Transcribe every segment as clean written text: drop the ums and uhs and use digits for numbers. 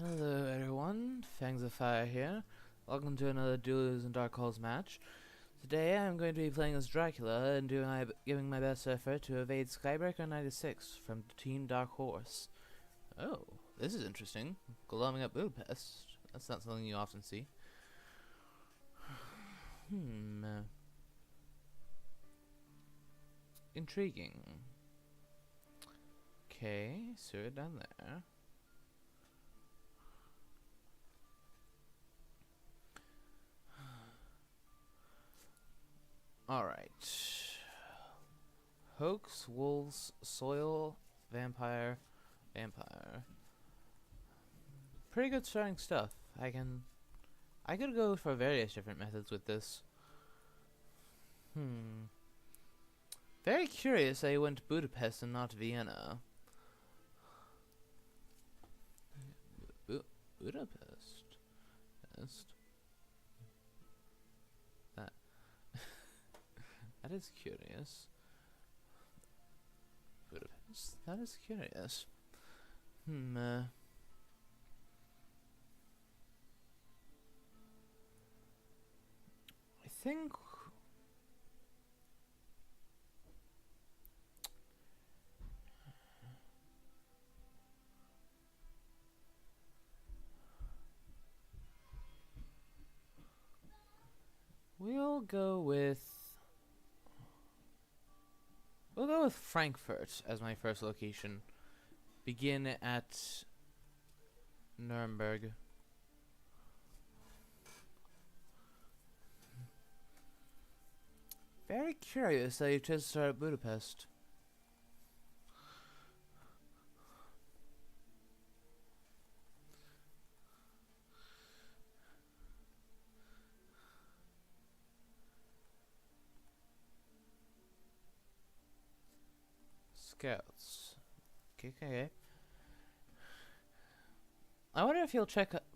Hello everyone, Fangs of Fire here. Welcome to another Duels and Dark Calls match. Today I'm going to be playing as Dracula and giving my best effort to evade Skybreaker96 from Team Dark Horse. Oh, this is interesting. Glomming up Budapest. That's not something you often see. Intriguing. Okay, so we're down there. Alright. Hoax, wolves, soil, vampire. Pretty good starting stuff. I could go for various different methods with this. Very curious I went to Budapest and not Vienna. Budapest. That. That is curious. Budapest. That is curious. I think we'll go with Frankfurt as my first location. Begin at Nuremberg. Very curious that you chose to start at Budapest. Scouts. Okay. I wonder if he'll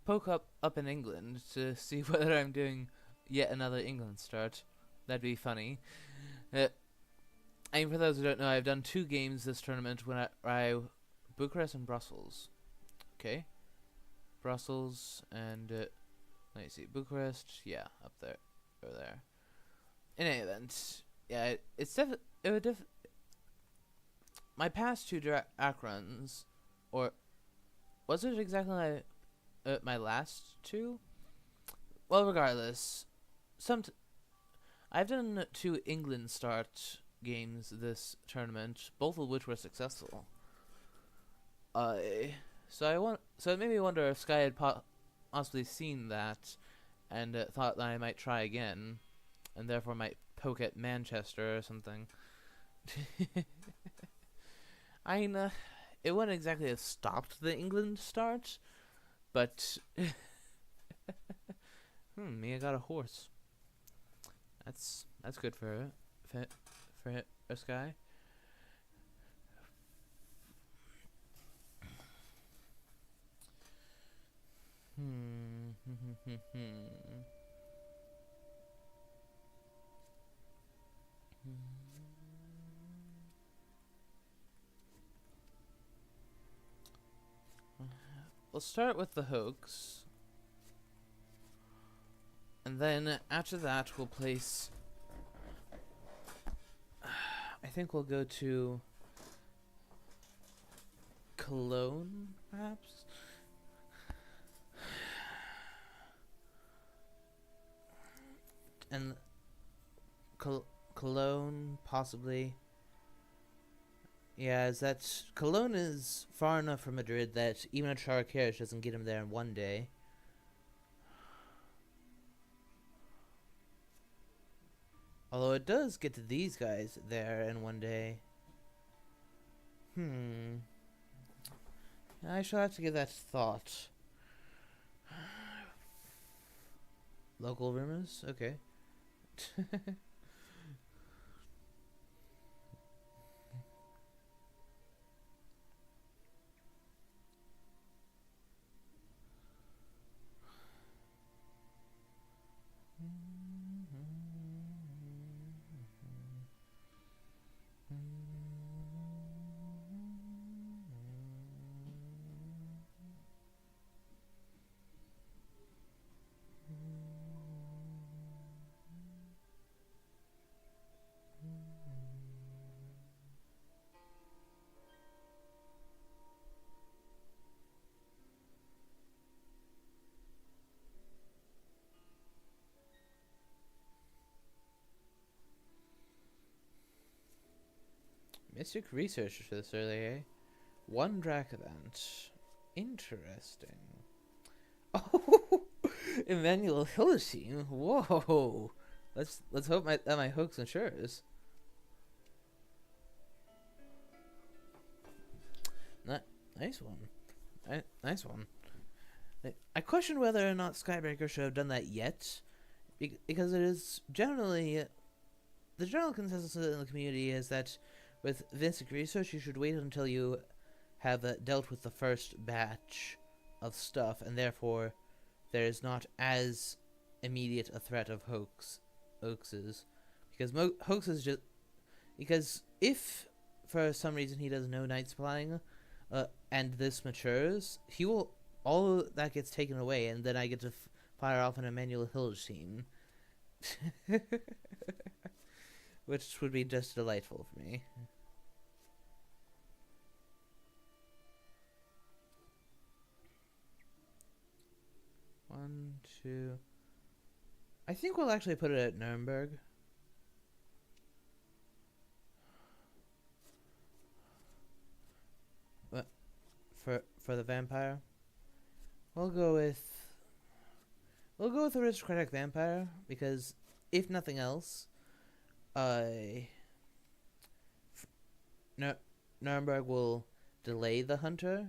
poke up in England to see whether I'm doing yet another England start. That'd be funny. And for those who don't know, I've done 2 games this tournament when I Bucharest and Brussels. Okay, Brussels and let me see, Bucharest. Yeah, up there, over there. In any event, yeah, my past 2 drac runs, or was it exactly my last 2? Well, regardless, I've done 2 England start games this tournament, both of which were successful. So it made me wonder if Sky had possibly seen that and thought that I might try again, and therefore might poke at Manchester or something. I mean, it wouldn't exactly have stopped the England start, but me, I got a horse. That's good for a Sky. We'll start with the hoax, and then after that we'll place. I think we'll go to Cologne, perhaps. And Cologne, possibly. Yeah, Cologne is far enough from Madrid that even a char carriage doesn't get him there in one day. Although it does get to these guys there in one day. I shall have to give that thought. Local rumors? Okay. Mystic research for this early, eh? One drac event. Interesting. Oh, Emmanuel Hillesheim. Whoa. Let's hope that my hoax ensures. Nice one. Nice one. I question whether or not Skybreaker should have done that yet, because it is generally the general consensus in the community is that with Mystic research you should wait until you have dealt with the first batch of stuff, and therefore there is not as immediate a threat of hoaxes, because hoaxes just because if for some reason he does no night spying, and this matures, he will all of that gets taken away, and then I get to fire off an Emmanuel Hillesheim, which would be just delightful for me. One, two. I think we'll actually put it at Nuremberg. But for the vampire, we'll go with aristocratic vampire, because if nothing else, Nuremberg will delay the hunter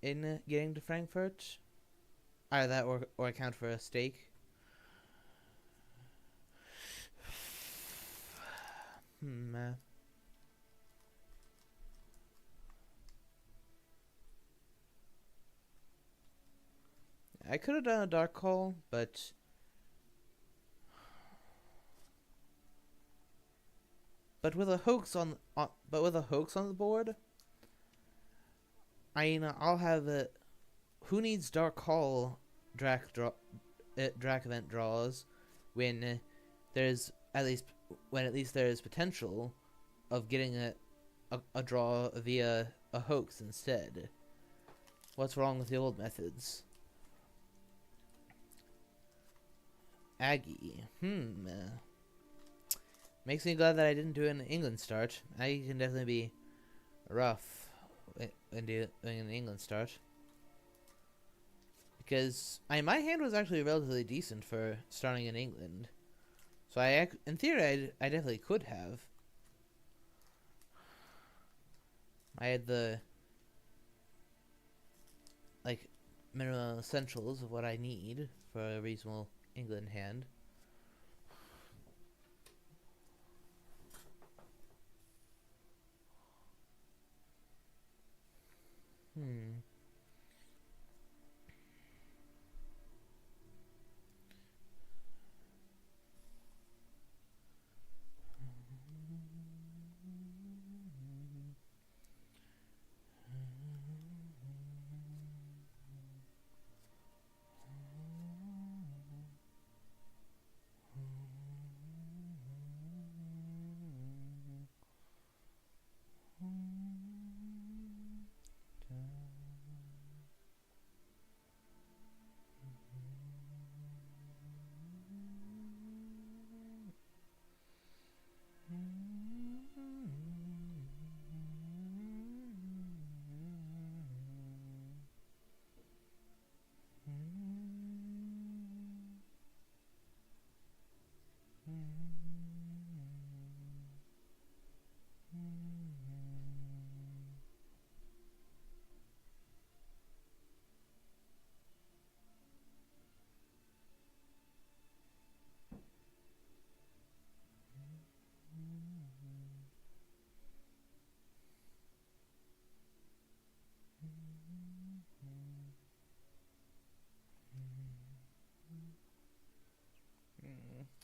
in getting to Frankfurt. Either that or account for a stake. I could have done a dark call, but with a hoax on the board, I'll have it. Who needs dark call drac event draws when there's at least there is potential of getting a draw via a hoax instead? What's wrong with the old methods? Aggie. Makes me glad that I didn't do an England start. Aggie can definitely be rough when doing an England start. Because my hand was actually relatively decent for starting in England. So in theory, I definitely could have. I had the minimum essentials of what I need for a reasonable England hand.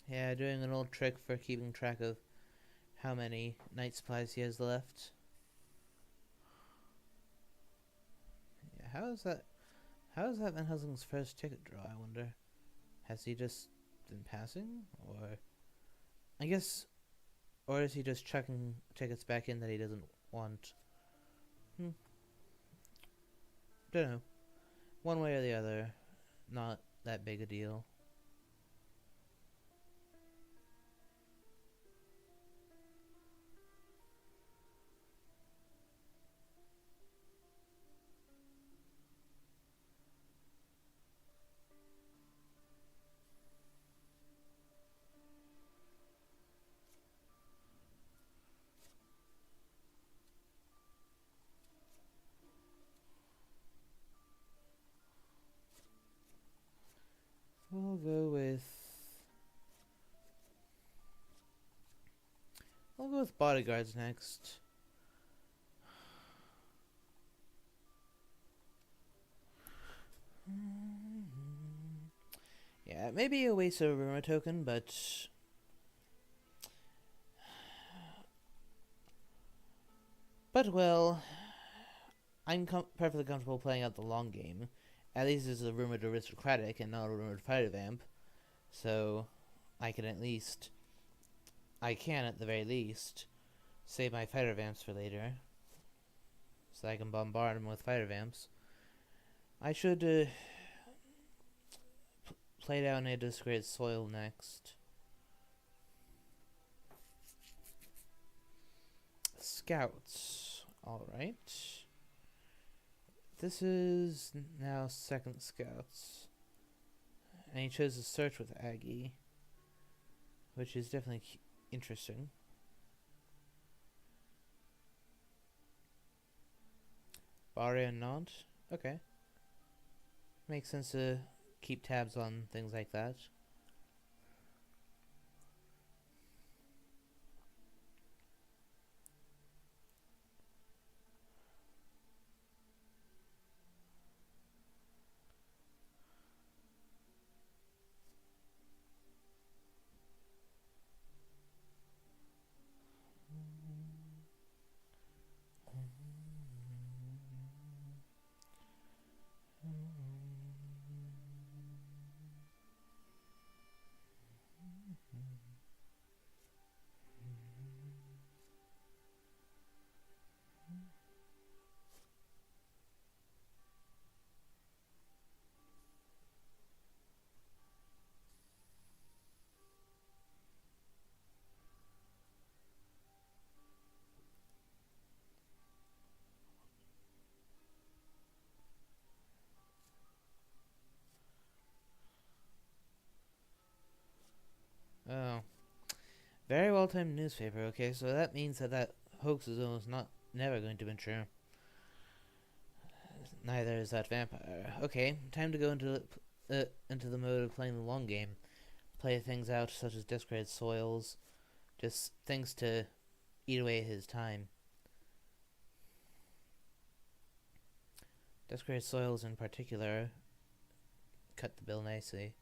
Yeah, doing an old trick for keeping track of how many night supplies he has left. Yeah, how is that Van Helsing's first ticket draw, I wonder? Has he just been passing? Or I guess, or is he just chucking tickets back in that he doesn't want? Don't know. One way or the other, not that big a deal. I'll go with bodyguards next. Yeah, maybe a waste of a rumor token, but well, I'm perfectly comfortable playing out the long game. At least it's a rumored aristocratic and not a rumored fighter vamp, so I can at the very least, save my fighter vamps for later, so I can bombard them with fighter vamps. I should play down a discredited soil next. Scouts. Alright. This is now second scouts. And he chose to search with Aggie, which is definitely interesting. Barrio and Nod? Okay. Makes sense to keep tabs on things like that. Oh. Very well timed newspaper. Okay, so that means that hoax is almost never going to mature. Neither is that vampire. Okay, time to go into the mode of playing the long game. Play things out such as discredited soils, just things to eat away his time. Discredited soils in particular cut the bill nicely.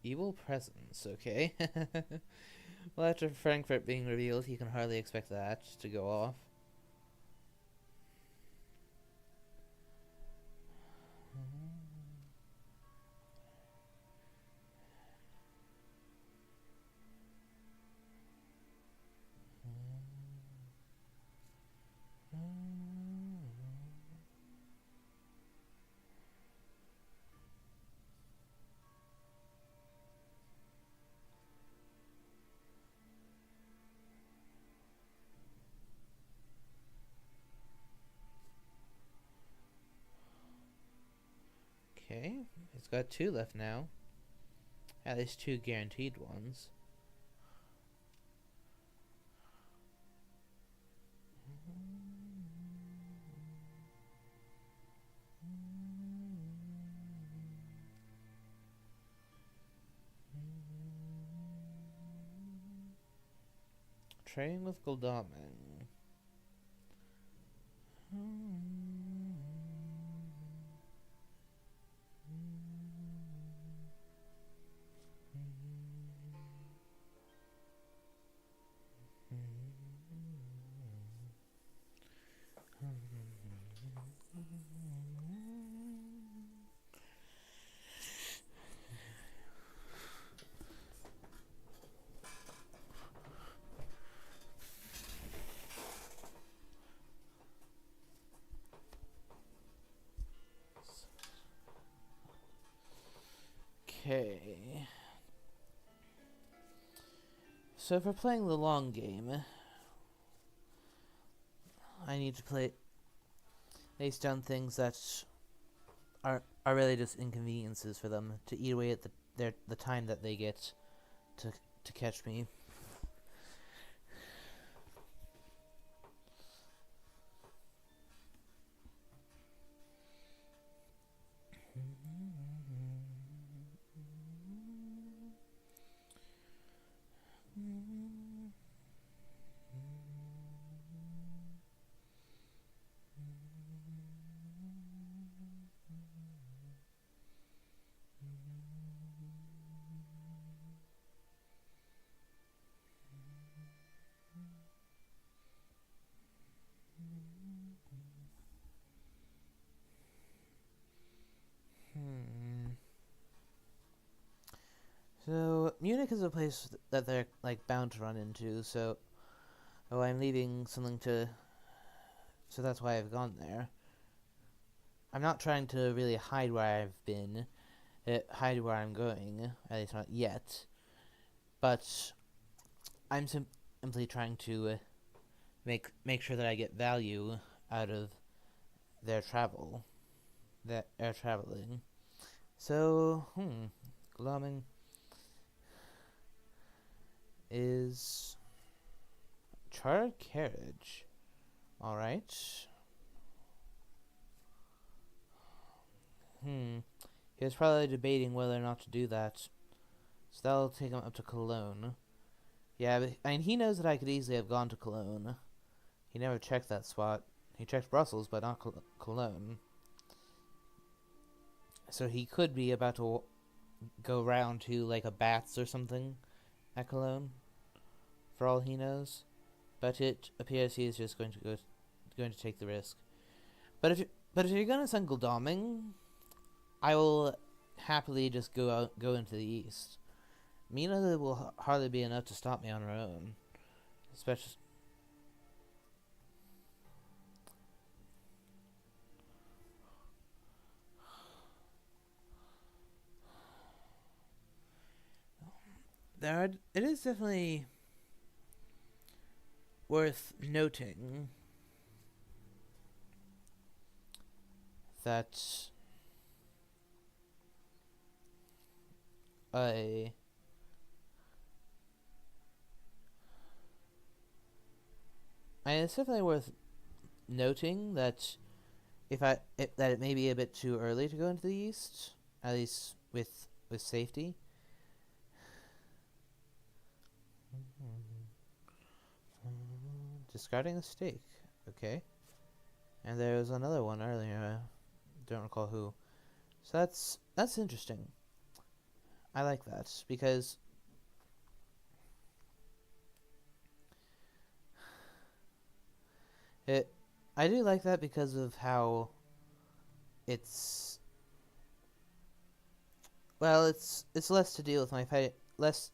Evil presence, okay. Well, after Frankfurt being revealed, you can hardly expect that to go off. Okay, it's got 2 left now. At least 2 guaranteed ones. Trading with Goldaman. Okay. So if we're playing the long game, I need to place down things that are really just inconveniences for them to eat away at the time that they get to catch me. So, Munich is a place that they're, like, bound to run into, so... Oh, I'm leaving something to... So that's why I've gone there. I'm not trying to really hide where I've been, hide where I'm going, at least not yet. But I'm simply trying to make sure that I get value out of their travel. That air traveling. So, gloaming is chartered carriage. Alright. He was probably debating whether or not to do that. So that'll take him up to Cologne. Yeah, but, I mean, he knows that I could easily have gone to Cologne. He never checked that spot. He checked Brussels, but not Cologne. So he could be about to go round to, like, a Bats or something at Cologne, for all he knows. But it appears he is just going to take the risk. But if you're gonna send Guldoming, I will happily just go into the east. Mina will hardly be enough to stop me on her own, especially. It is definitely worth noting that it's definitely worth noting that that it may be a bit too early to go into the east, at least with safety. Discarding a stake, okay. And there was another one earlier. I don't recall who. So that's interesting. I like that because I do like that because of how it's less to deal with my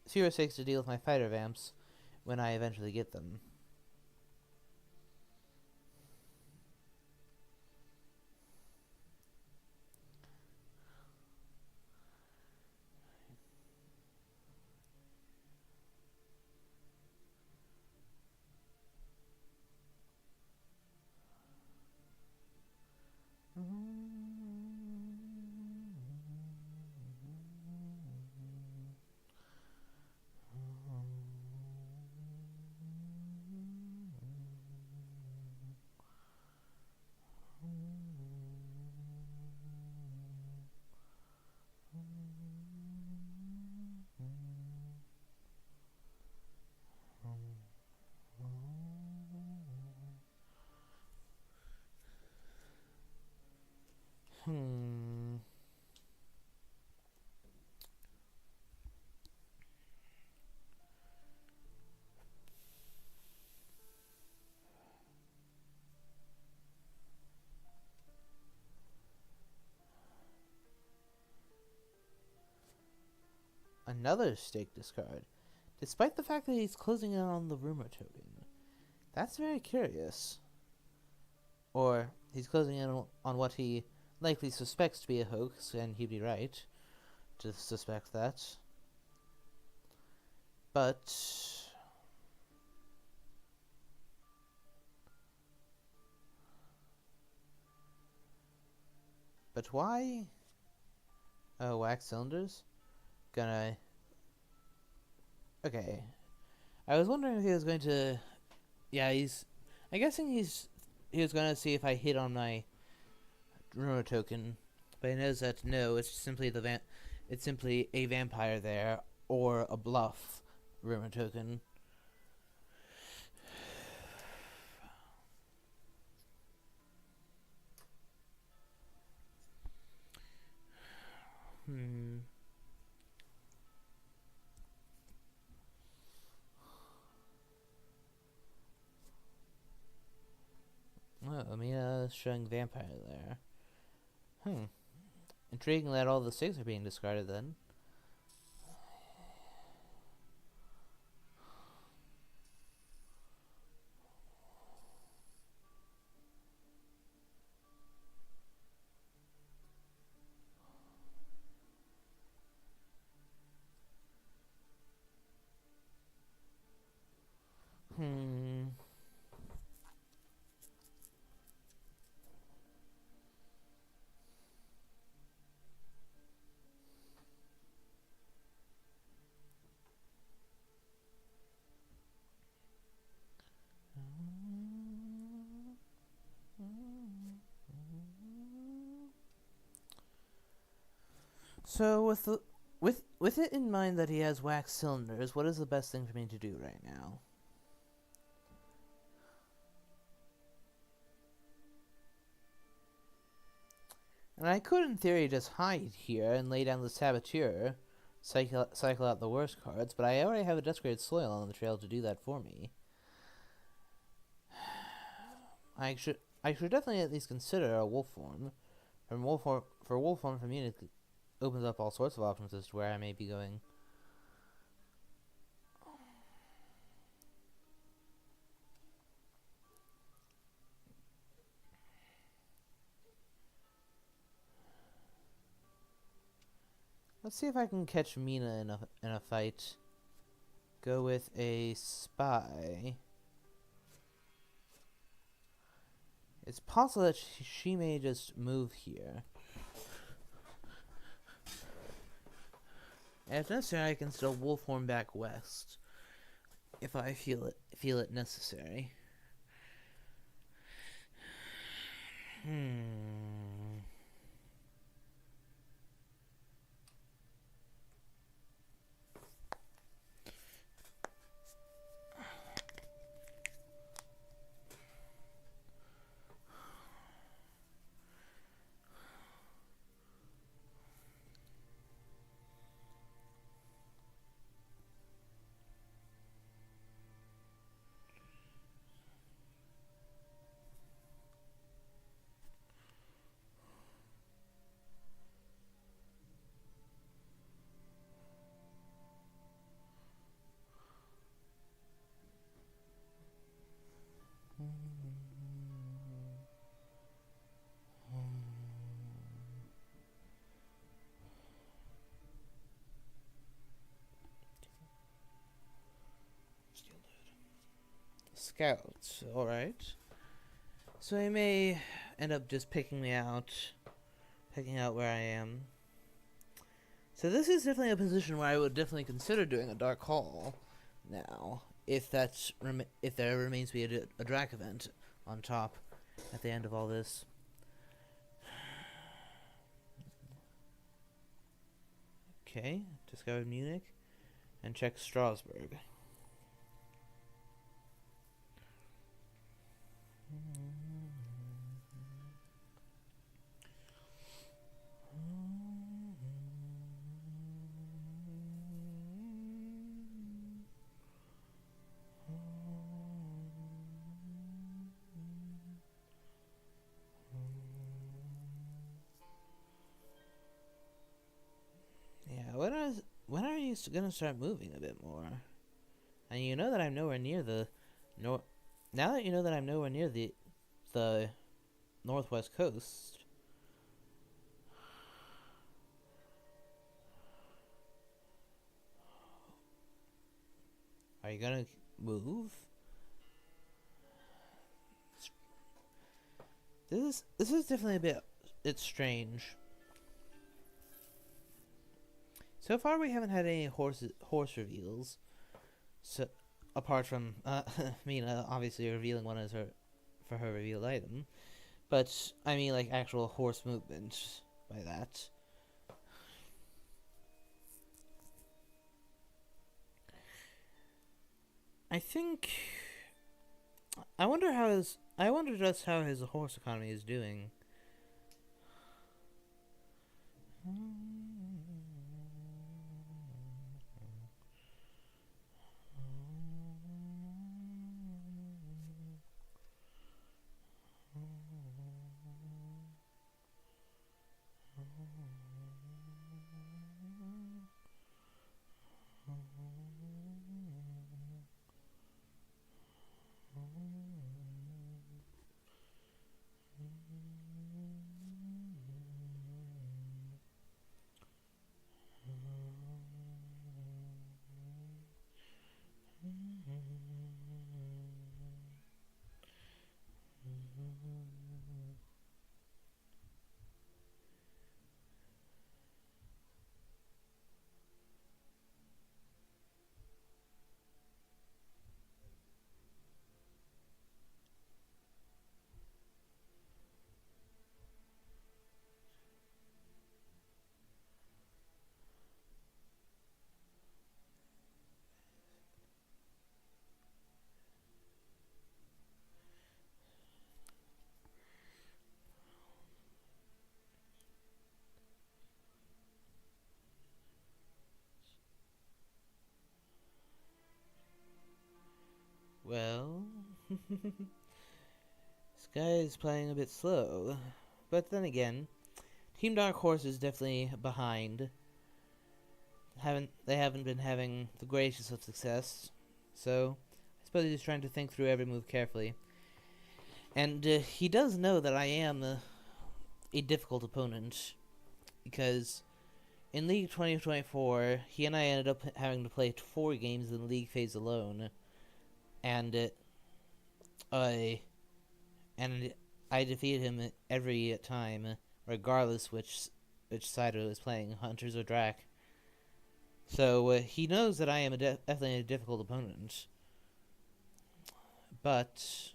fewer stakes to deal with my fighter vamps when I eventually get them. Another stake discard, despite the fact that he's closing in on the rumor token. That's very curious. Or he's closing in on what he likely suspects to be a hoax, and he'd be right to suspect that. But But why? Oh, wax cylinders? Gonna... Okay. I was wondering if he was going to... Yeah, I'm guessing he was gonna see if I hit on my rumor token. But he knows that no, it's simply it's simply a vampire there, or a bluff rumor token. Oh, Amina showing vampire there. Intriguing that all the 6 are being discarded then. So with it in mind that he has wax cylinders, what is the best thing for me to do right now? And I could, in theory, just hide here and lay down the Saboteur, cycle out the worst cards, but I already have a Desecrated Soil on the trail to do that for me. I should definitely at least consider a wolf form. Wolf form for me, it opens up all sorts of options as to where I may be going. Let's see if I can catch Mina in a fight. Go with a spy. It's possible that she may just move here. And if necessary, I can still wolf form back west if I feel it necessary. Scouts, alright. So he may end up just picking out where I am. So this is definitely a position where I would definitely consider doing a Dark Call now, if there remains to be a drac event on top at the end of all this. Okay, discovered Munich, and check Strasbourg. When are you gonna start moving a bit more? And you know that I'm nowhere near the now that you know that I'm nowhere near the northwest coast. Are you gonna move? This is definitely a bit it's strange. So far, we haven't had any horse reveals. So, apart from Mina obviously revealing one as her revealed item, but I mean like actual horse movement by that. I think. I wonder just how his horse economy is doing. Well, this guy is playing a bit slow, but then again, Team Dark Horse is definitely behind. They haven't been having the greatest of success, so I suppose he's trying to think through every move carefully. And he does know that I am a difficult opponent, because in League 2024, he and I ended up having to play 4 games in the league phase alone, and I defeated him every time, regardless which side I was playing, Hunters or Drac. So he knows that I am definitely a difficult opponent, but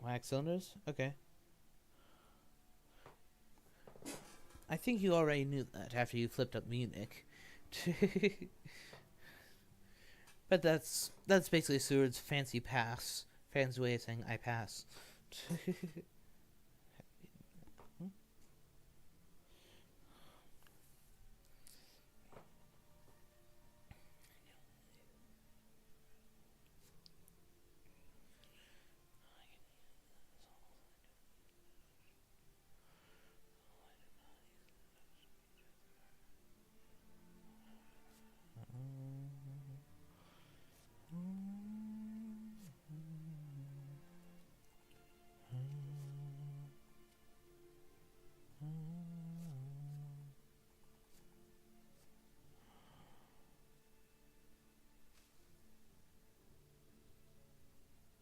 wax cylinders, okay. I think you already knew that after you flipped up Munich. But that's basically Seward's fancy pass. Fancy way of saying I pass.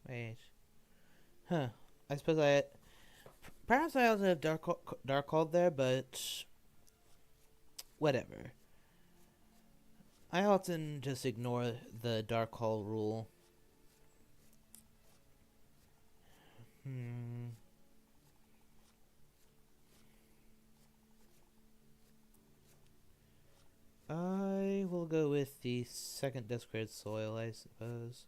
Wait. Huh. I suppose perhaps I also have Dark Called there, but whatever. I often just ignore the Dark Call rule. I will go with the second Desecrated Soil, I suppose.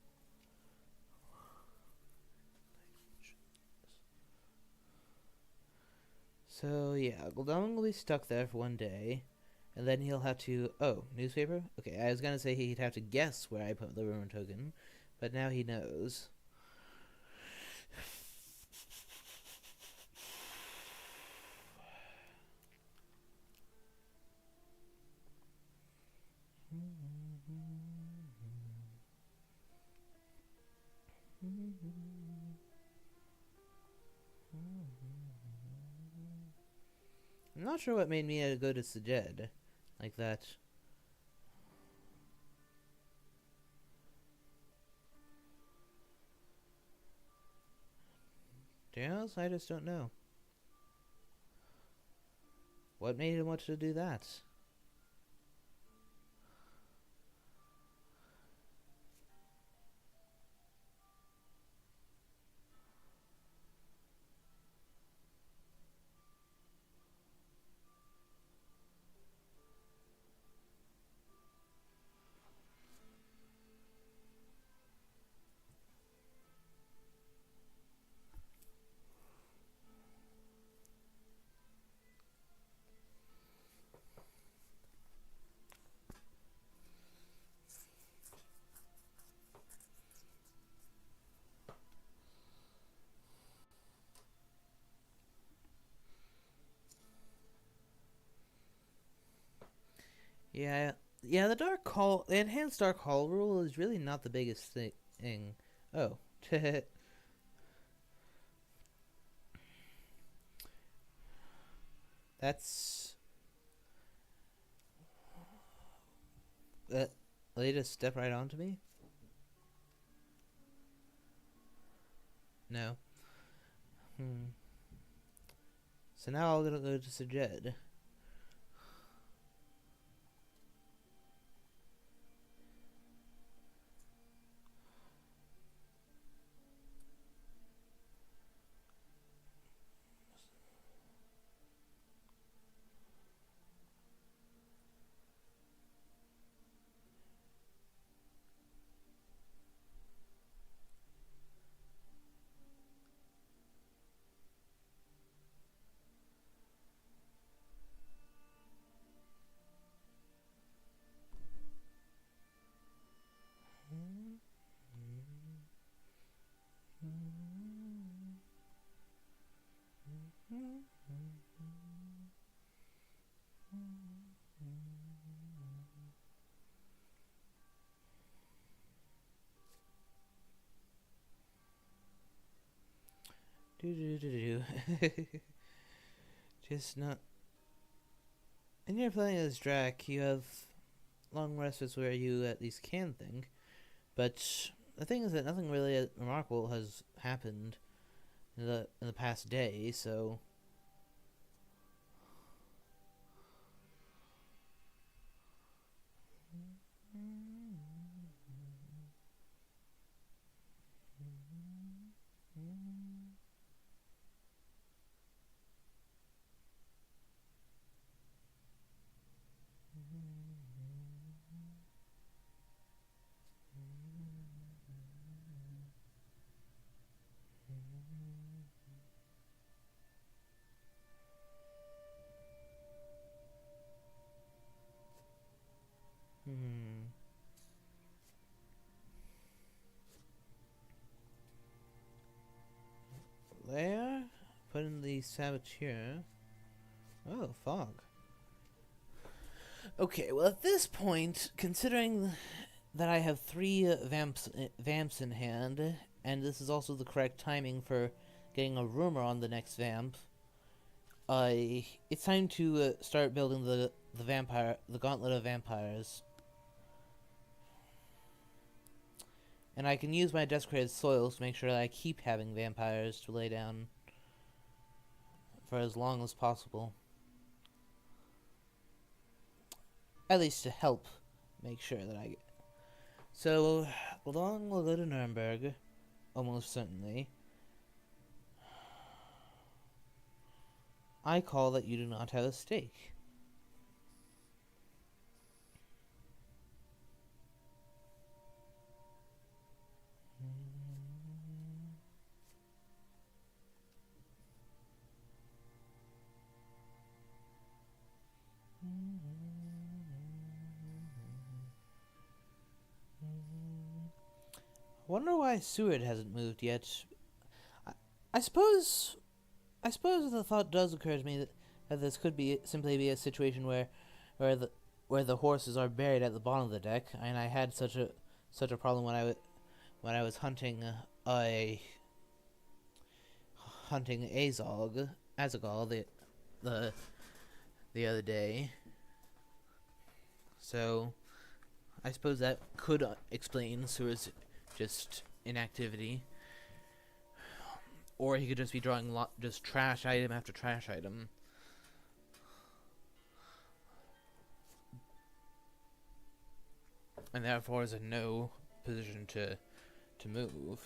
So yeah, Gul'dan will be stuck there for one day, and then he'll have to... Oh, newspaper? Okay, I was gonna say he'd have to guess where I put the rumor token, but now he knows. I'm not sure what made me go to Sajed like that. To be honest, I just don't know. What made him want to do that? Yeah, the enhanced Dark Call rule is really not the biggest thing. Oh, that's they just step right onto me. No. So now I'm gonna go to Sajed. Just not. And you're playing as drac. You have long rests where you at least can think. But the thing is that nothing really remarkable has happened in the past day. So. There, put in the saboteur. Oh, fog. Okay, well at this point, considering that I have 3 vamps in hand, and this is also the correct timing for getting a rumor on the next vamp, it's time to start building the gauntlet of vampires. And I can use my desecrated soils to make sure that I keep having vampires to lay down for as long as possible. At least to help make sure that I get. So, along we'll go to Nuremberg, almost certainly. I call that you do not have a stake. Wonder why Seward hasn't moved yet. I suppose the thought does occur to me that this could be simply be a situation where the horses are buried at the bottom of the deck, and I had such a problem when I was hunting Azogol the other day. So I suppose that could explain Seward's just inactivity. Or he could just be drawing just trash item after trash item. And therefore is in no position to move.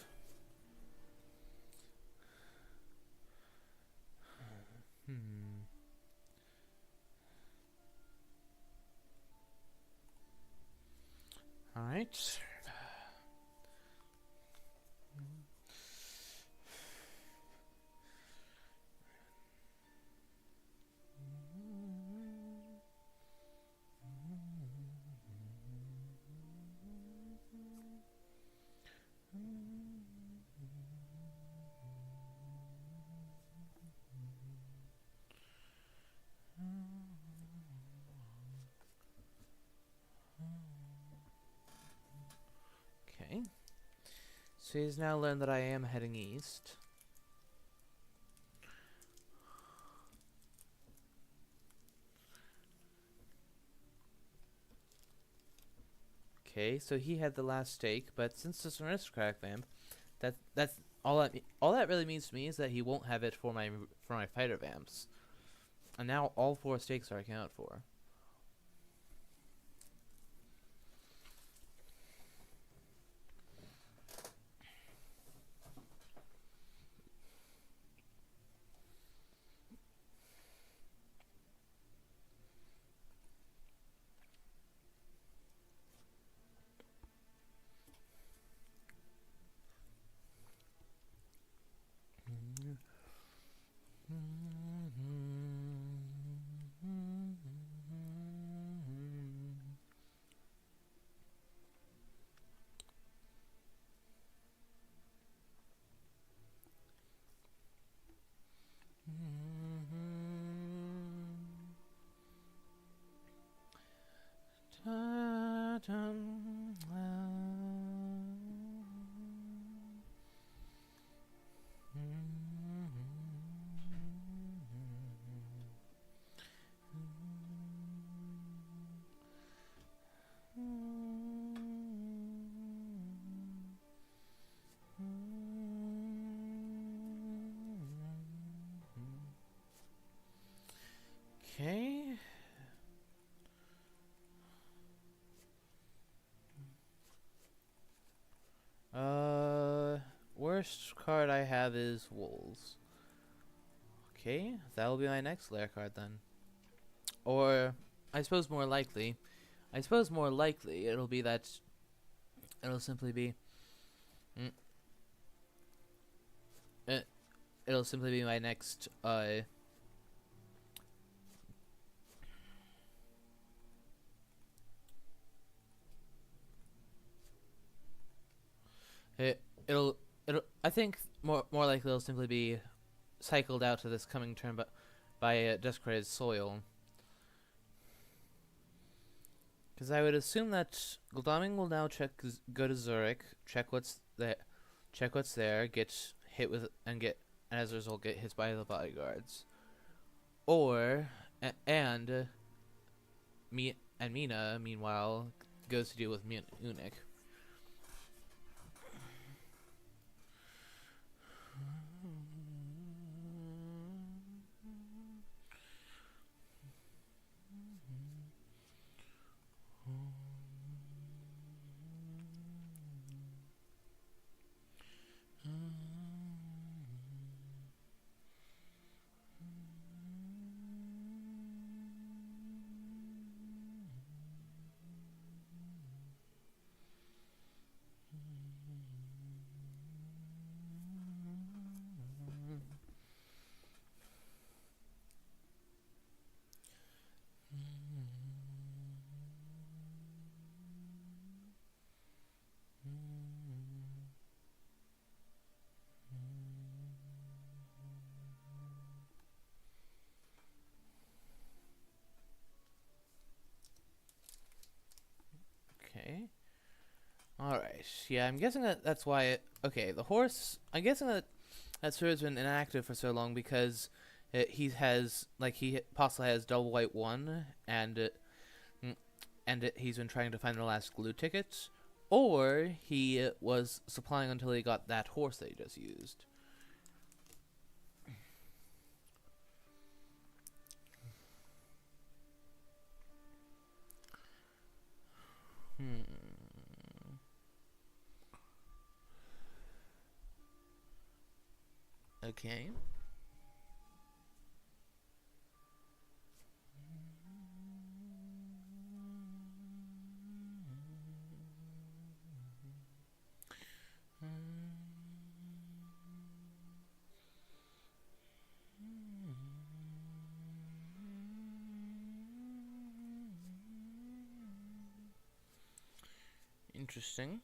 Alright. Okay. So he's now learned that I am heading east. Okay, so he had the last stake, but since it's an aristocratic vamp, that's all that really means to me is that he won't have it for my fighter vamps. And now all 4 stakes are accounted for. Okay. Worst card I have is Wolves. Okay, that'll be my next lair card then. Or, I suppose more likely it'll be that it'll simply be it'll simply be my next it'll I think more likely it'll simply be cycled out to this coming turn, but by Desecrated Soil. Because I would assume that Glaming will now go to Zurich, check what's there, get hit with, and as a result get hit by the bodyguards. Or and Mina meanwhile goes to deal with Munich. Okay. Alright. Yeah, I'm guessing that's why okay, the horse, I'm guessing that Sir's been inactive for so long because he possibly has double white 1 and he's been trying to find the last glue ticket, or he was supplying until he got that horse that he just used. Okay. Interesting.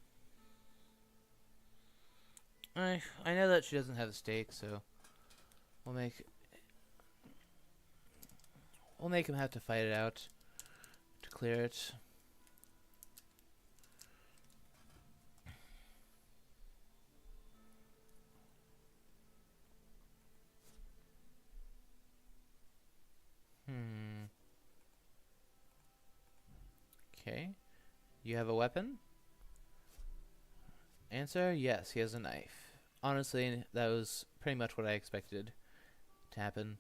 I know that she doesn't have a stake, so we'll make him have to fight it out to clear it. Okay. You have a weapon? Answer, yes, he has a knife. Honestly, that was pretty much what I expected to happen.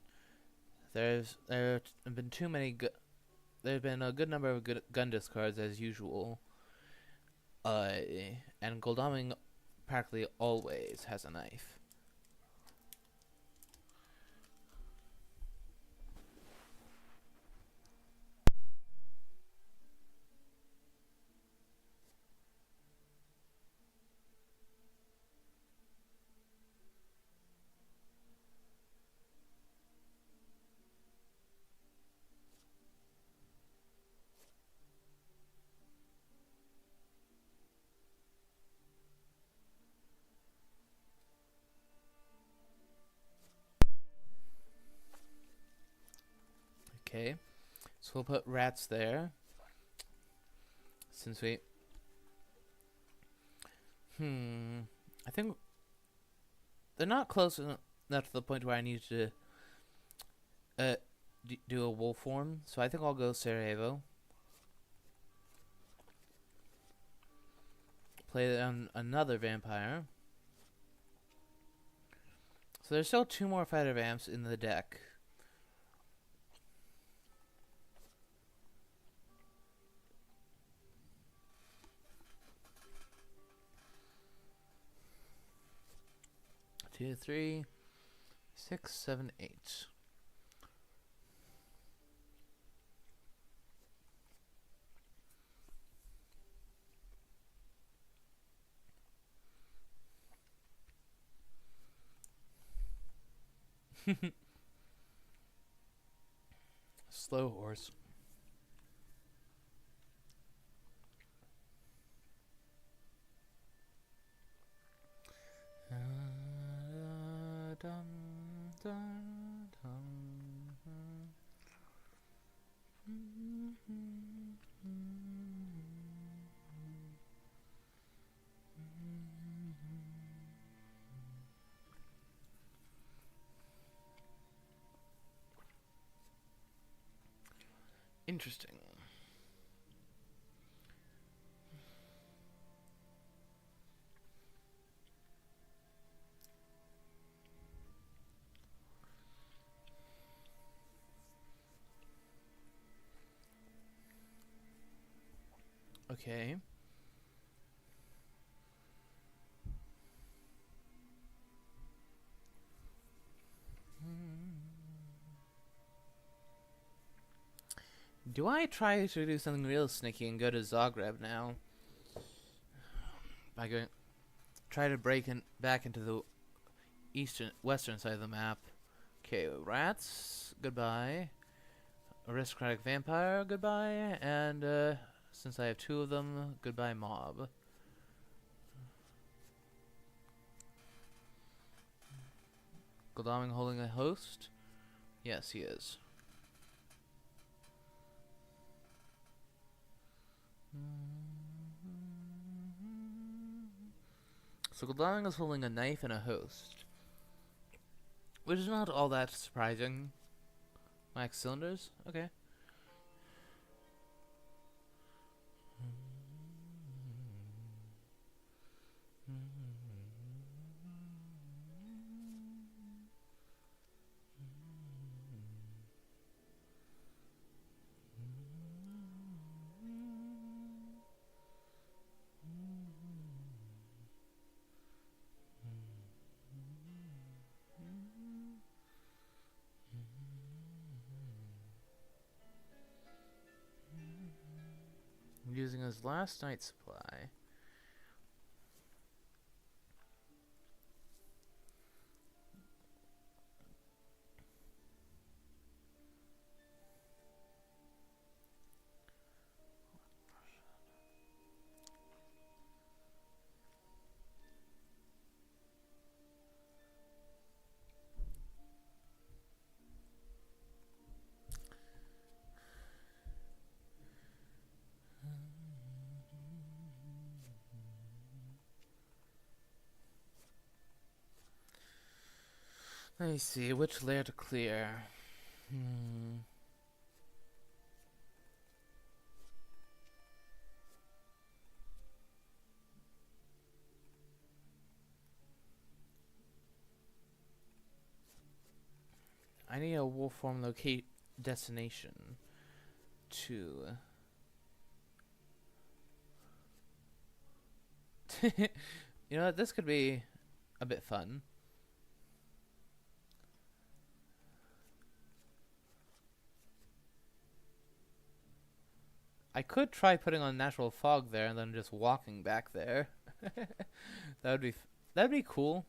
There have been too many there have been a good number of gun discards as usual. And Goldaming practically always has a knife. Okay, so we'll put rats there. Since we... I think they're not close enough to the point where I need to do a wolf form, so I think I'll go Sarajevo. Play on another vampire. So there's still 2 more fighter vamps in the deck. Two, 3, 6, 7, 8. Slow horse. Interesting. Okay. Do I try to do something real sneaky and go to Zagreb now? By going, try to break back into the western side of the map. Okay, rats, goodbye. Aristocratic vampire, goodbye. And since I have 2 of them, goodbye mob. Goldaming holding a host? Yes, he is. So Goldaming is holding a knife and a host, which is not all that surprising. Max cylinders? Okay. using his last night's supply. Let me see, which layer to clear? I need a wolf form locate destination to... You know what, this could be a bit fun. I could try putting on natural fog there and then just walking back there. That'd be cool,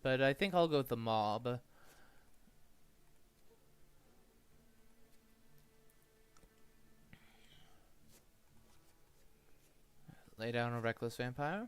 but I think I'll go with the mob. Lay down a reckless vampire.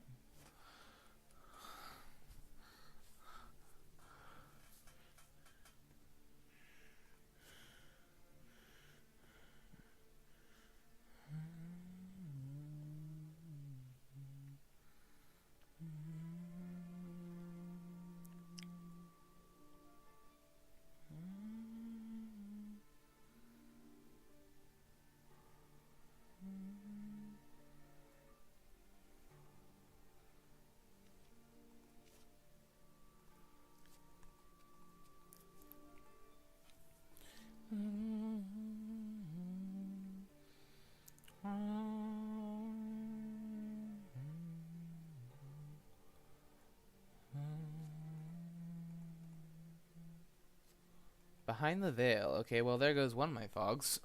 Behind the veil. Okay, well there goes one of my fogs.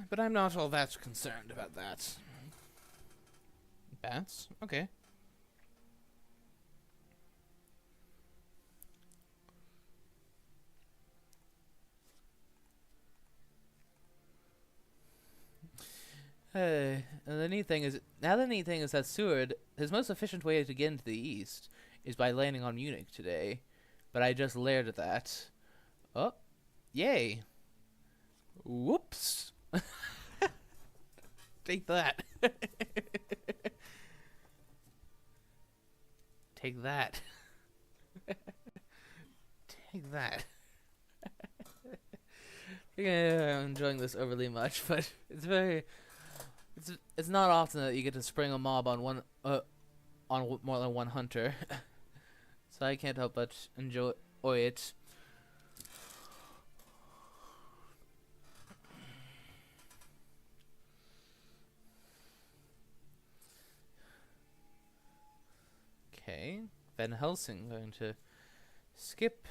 But I'm not all that concerned about that. Bats? Okay. And the neat thing is that Seward, his most efficient way to get into the east is by landing on Munich today. But I just layered that. Oh, yay. Whoops. Take that. Take that. Take that. Yeah, I'm enjoying this overly much, but it's not often that you get to spring a mob on more than one hunter. So I can't help but enjoy it. Okay, Van Helsing going to skip.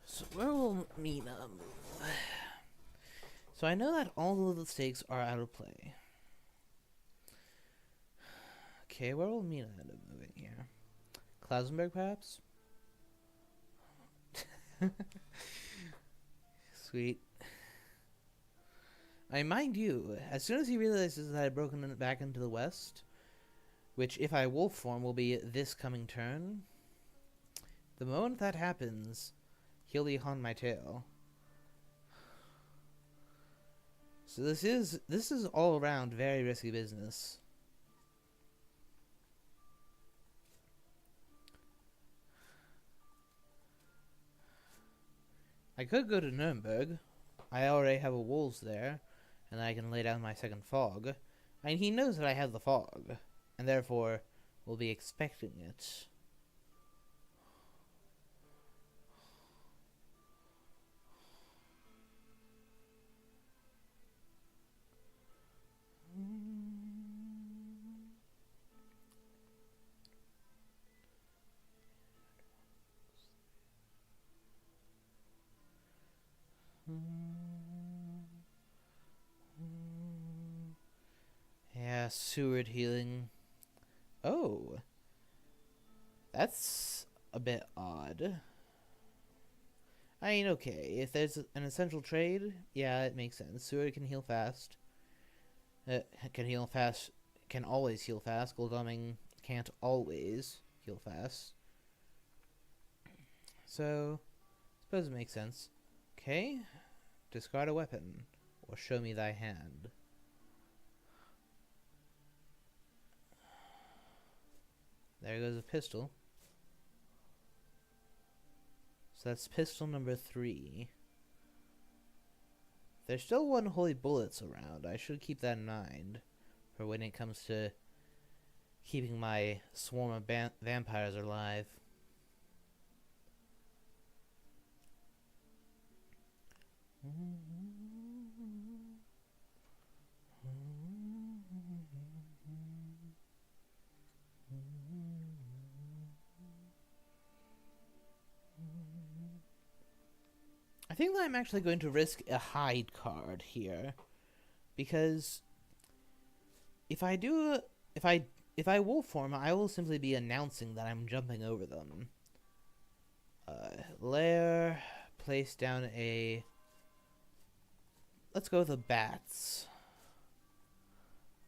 So where will Mina move? So I know that all of the stakes are out of play. Okay, where will Mina end up moving here? Klausenberg, perhaps? Sweet. I mind you, as soon as he realizes that I've broken back into the west, which if I wolf form will be this coming turn, the moment that happens, he'll be on my tail. So this is all around very risky business. I could go to Nuremberg. I already have a wolves there, and I can lay down my second fog. And he knows that I have the fog, and therefore will be expecting it. Yeah, Seward healing. Oh, that's a bit odd. I mean, okay, if there's an essential trade, yeah, it makes sense. Seward can heal fast. Can heal fast. Can always heal fast. Goldoming can't always heal fast. So, I suppose it makes sense. Okay, discard a weapon, or show me thy hand. There goes a pistol. So that's pistol number 3. There's still 1 holy bullets around. I should keep that in mind for when it comes to keeping my swarm of vampires alive. I think that I'm actually going to risk a hide card here, because if I wolf form, I will simply be announcing that I'm jumping over them. Lair, place down a. Let's go with the bats,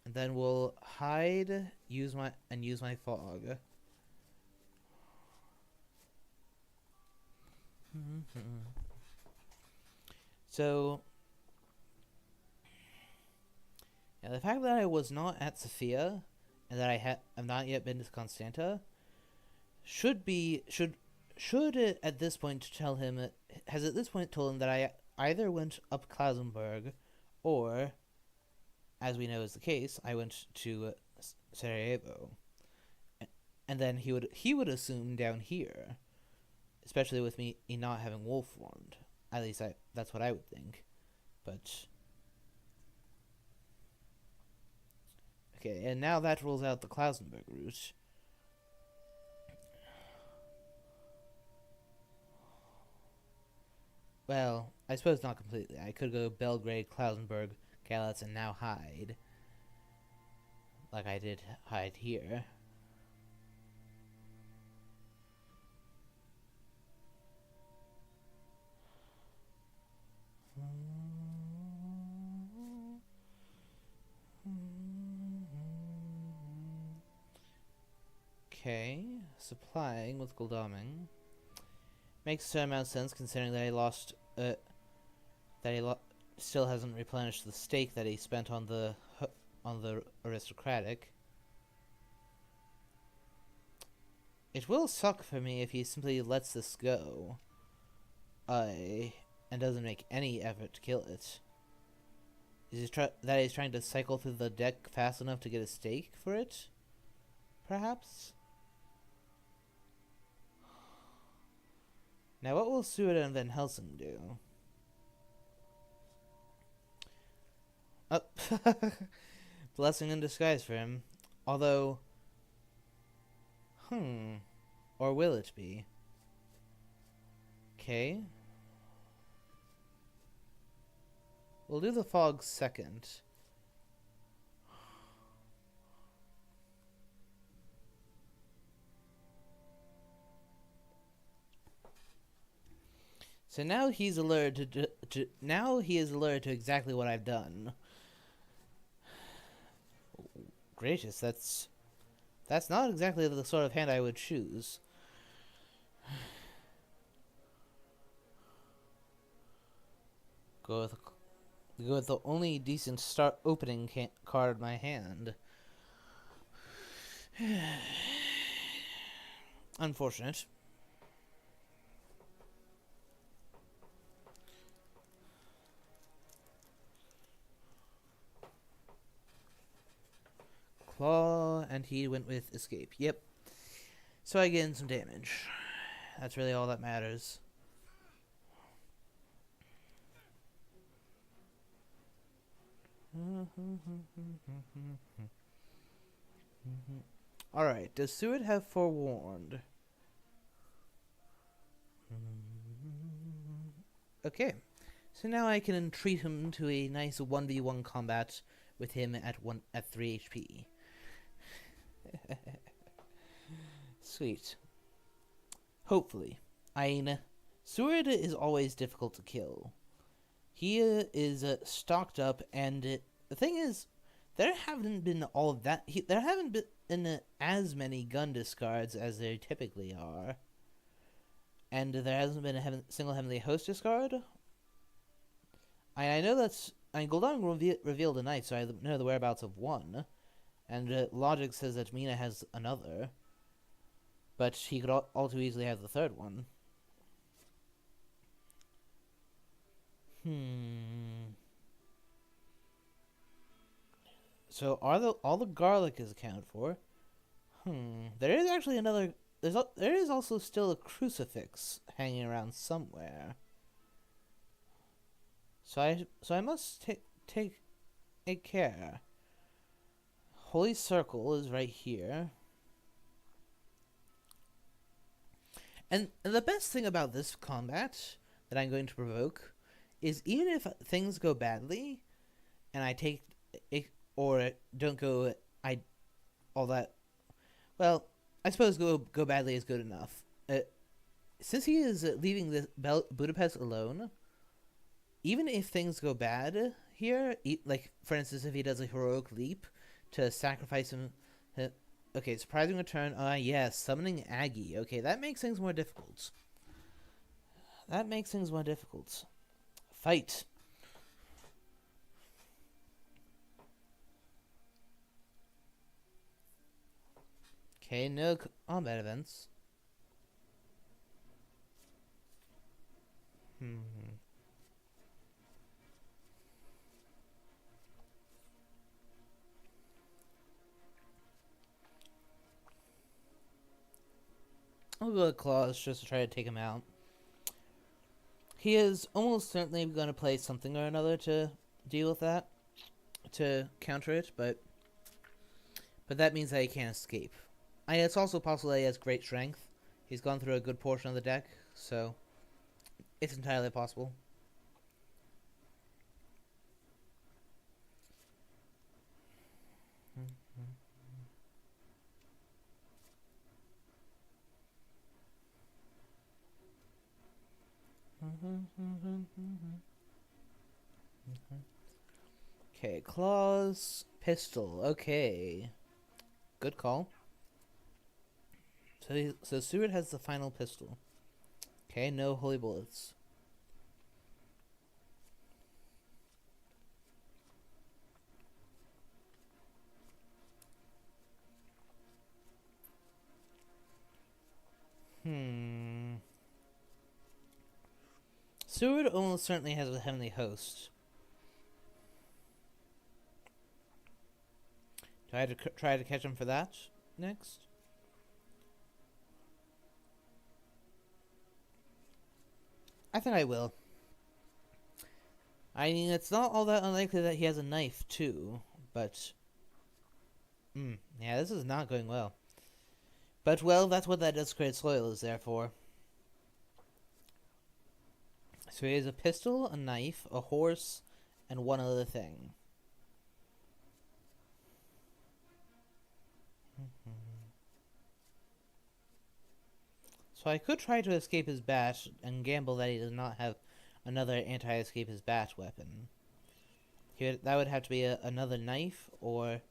and then we'll hide, use my fog. So, yeah, the fact that I was not at Sophia and that I have not yet been to Constanta should at this point tell him has at this point told him that I either went up Klausenberg, or, as we know is the case, I went to Sarajevo, and then he would assume down here, especially with me not having wolf formed. At least that's what I would think. But okay, and now that rules out the Klausenberg route. Well, I suppose not completely. I could go Belgrade, Klausenberg, Galatz, and now hide. Like I did hide here. Okay, supplying with Goldaming makes a certain amount of sense considering that he still hasn't replenished the stake that he spent on the aristocratic. It will suck for me if he simply lets this go, and doesn't make any effort to kill it. He's trying to cycle through the deck fast enough to get a stake for it, perhaps. Now, what will Seward and Van Helsing do? Oh, blessing in disguise for him. Although, or will it be? Okay. We'll do the fog second. So now he's alerted now he is alerted to exactly what I've done. Gracious, that's not exactly the sort of hand I would choose. Go with the only decent start opening card in my hand. Unfortunate. claw, and he went with escape. Yep. So I get in some damage. That's really all that matters. Alright, does Seward have forewarned? Okay, so now I can entreat him to a nice 1v1 combat with him at 3 HP. Sweet. Hopefully. Seward is always difficult to kill. He is stocked up, and the thing is, there haven't been all of that. There haven't been as many gun discards as there typically are. And there hasn't been a single Heavenly Host discard. I know that's... Gul'dan revealed a knight, so I know the whereabouts of one. And logic says that Mina has another. But he could all too easily have the third one. So all the garlic is accounted for. There is actually another... There is also still a crucifix hanging around somewhere. So I must take care. Holy Circle is right here. And the best thing about this combat that I'm going to provoke is even if things go badly, and I take it, or don't go all that, well, I suppose go badly is good enough. Since he is leaving this Budapest alone, even if things go bad here, like for instance, if he does a heroic leap to sacrifice him, okay, surprising return. Yes, summoning Aggie. Okay, that makes things more difficult. Fight. Okay, no combat events. I'll go with Claws just to try to take him out. He is almost certainly going to play something or another to deal with that, to counter it, but that means that he can't escape. It's also possible that he has great strength. He's gone through a good portion of the deck, so it's entirely possible. Okay, Claws, pistol. Okay, good call. So Seward has the final pistol. Okay, no holy bullets. Seward almost certainly has a Heavenly Host. Do I have to try to catch him for that next? I think I will. I mean, it's not all that unlikely that he has a knife, too. But... yeah, this is not going well. But, well, that's what that Desecrated Soil is there for. So he has a pistol, a knife, a horse, and one other thing. So I could try to escape his bat and gamble that he does not have another anti-escape his bat weapon. That would have to be another knife, or...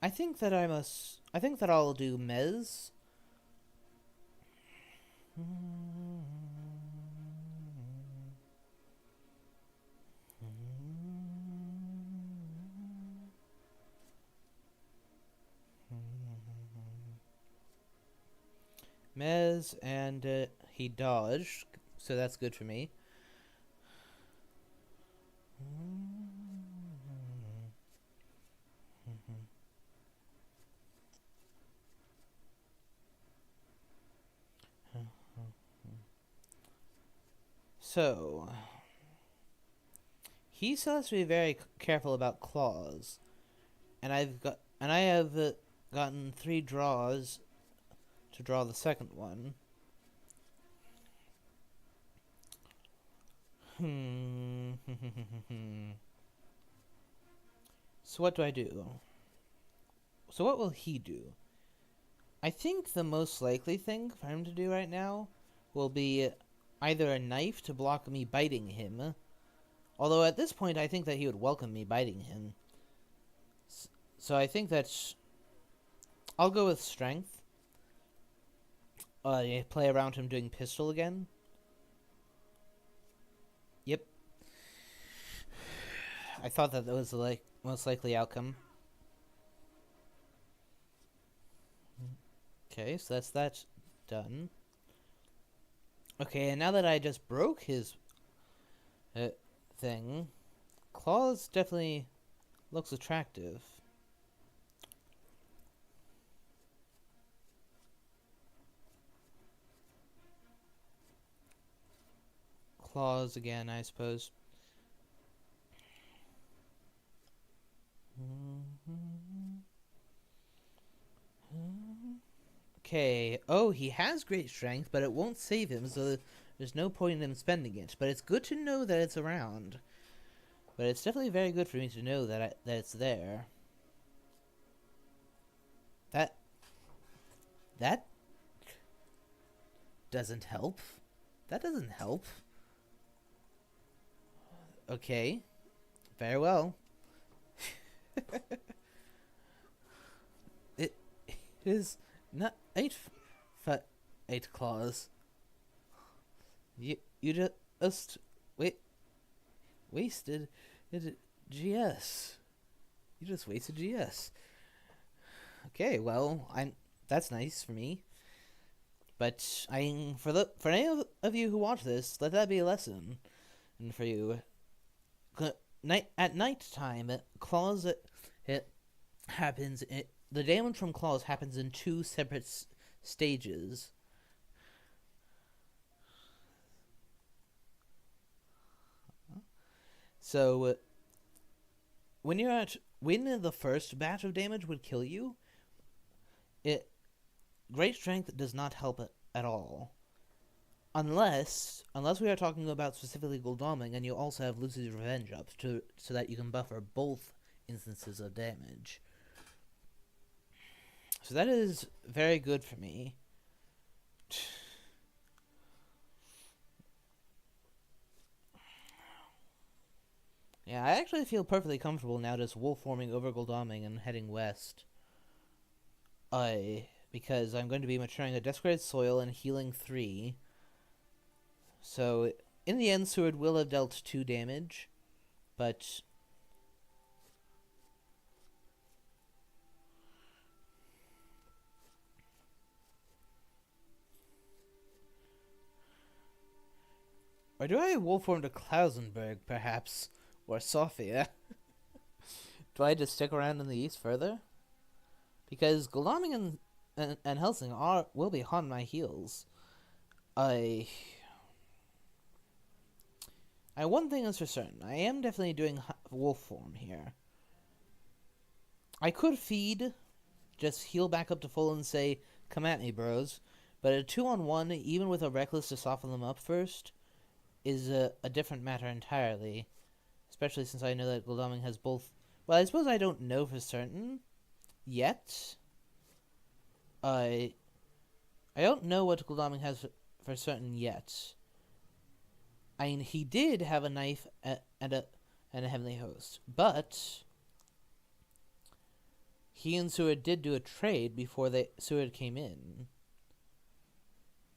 I think that I'll do Mez. Mez, and he dodged, so that's good for me. So he still has to be very careful about claws, and I have gotten 3 draws to draw the second one. So what do I do? So what will he do? I think the most likely thing for him to do right now will be either a knife to block me biting him, although at this point I think that he would welcome me biting him. So I think that I'll go with strength. Play around him doing pistol again. Yep. I thought that was the most likely outcome. Okay, so that's that done. Okay, and now that I just broke his thing, claws definitely looks attractive. Claws again, I suppose. Okay. Oh, he has great strength, but it won't save him, so there's no point in him spending it. But it's good to know that it's around. But it's definitely very good for me to know that it's there. That doesn't help. That doesn't help. Okay. Very well. It is not 8 claws. You just wasted GS. You just wasted GS. Okay, well, that's nice for me. But for any of you who watch this, let that be a lesson, and for you. At night time, claws happens. The damage from claws happens in 2 separate stages. So when the first batch of damage would kill you, great strength does not help it at all. Unless we are talking about specifically Gul'daming, and you also have Lucy's Revenge up so that you can buffer both instances of damage. So that is very good for me. Yeah, I actually feel perfectly comfortable now just wolf forming over Gul'daming and heading west. Because I'm going to be maturing a Desecrated Soil and healing 3. So, in the end, Seward will have dealt 2 damage, but or do I wolf form to Klausenberg, perhaps? Or Sofia? Do I just stick around in the east further? Because Gul'daming and Helsing will be on my heels. One thing is for certain. I am definitely doing wolf form here. I could feed, just heal back up to full and say, come at me, bros. But a 2-on-1, even with a Reckless to soften them up first, is a different matter entirely. Especially since I know that Gul'daming has both. Well, I suppose I don't know for certain yet. I don't know what Gul'daming has for certain yet. I mean, he did have a knife and a heavenly host, but he and Seward did do a trade before Seward came in.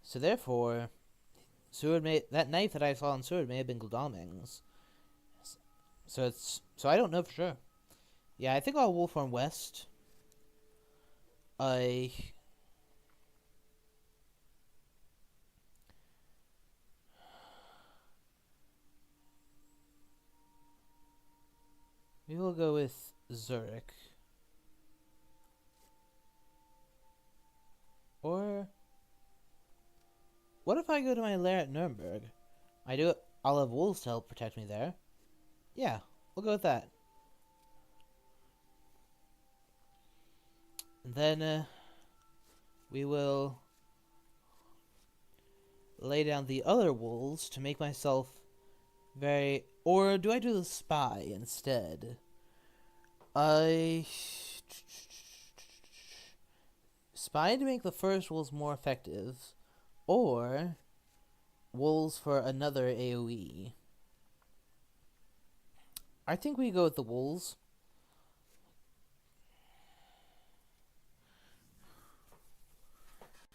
So therefore, that knife that I saw on Seward may have been Gul'daming's. So I don't know for sure. Yeah, I think I'll wolf form west. We will go with Zurich. Or what if I go to my lair at Nuremberg? I do I'll have wolves to help protect me there. Yeah, we'll go with that. And then we will lay down the other wolves to make myself very... Or do I do the spy instead? Spy to make the first wolves more effective, or wolves for another AoE. I think we go with the wolves.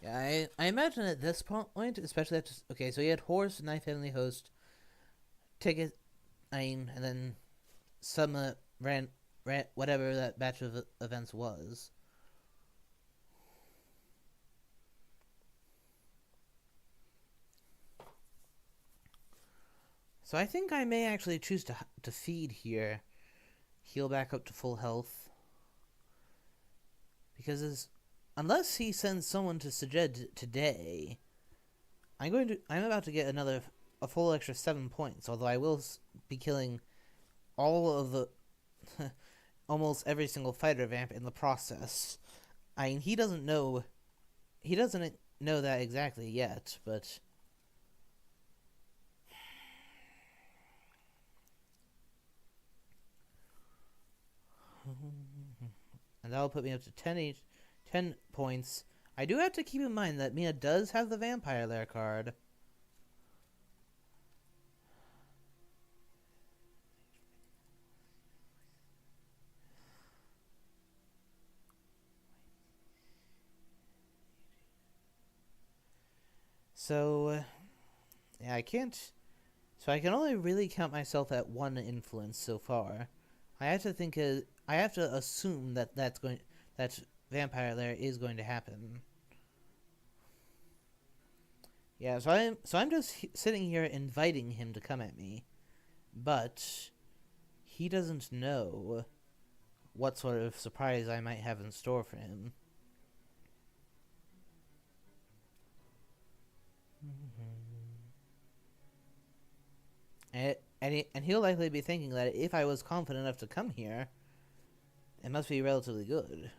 Yeah, I imagine at this point, especially after... Okay, so he had Horse, Knife, Heavenly Host, Ticket, Aim, and then some ran whatever that batch of events was. So I think I may actually choose to feed here. Heal back up to full health. Because unless he sends someone to Sajed today, I'm about to get a full extra 7 points, although I will be killing all of the almost every single fighter vamp in the process. I mean, he doesn't know that exactly yet, but and that'll put me up to 10 points. I do have to keep in mind that Mina does have the Vampire Lair card. So, yeah, I can't... So I can only really count myself at 1 influence so far. I have to assume that that Vampire Lair is going to happen. Yeah, so I'm just sitting here inviting him to come at me, but he doesn't know what sort of surprise I might have in store for him. And he'll likely be thinking that if I was confident enough to come here, it must be relatively good.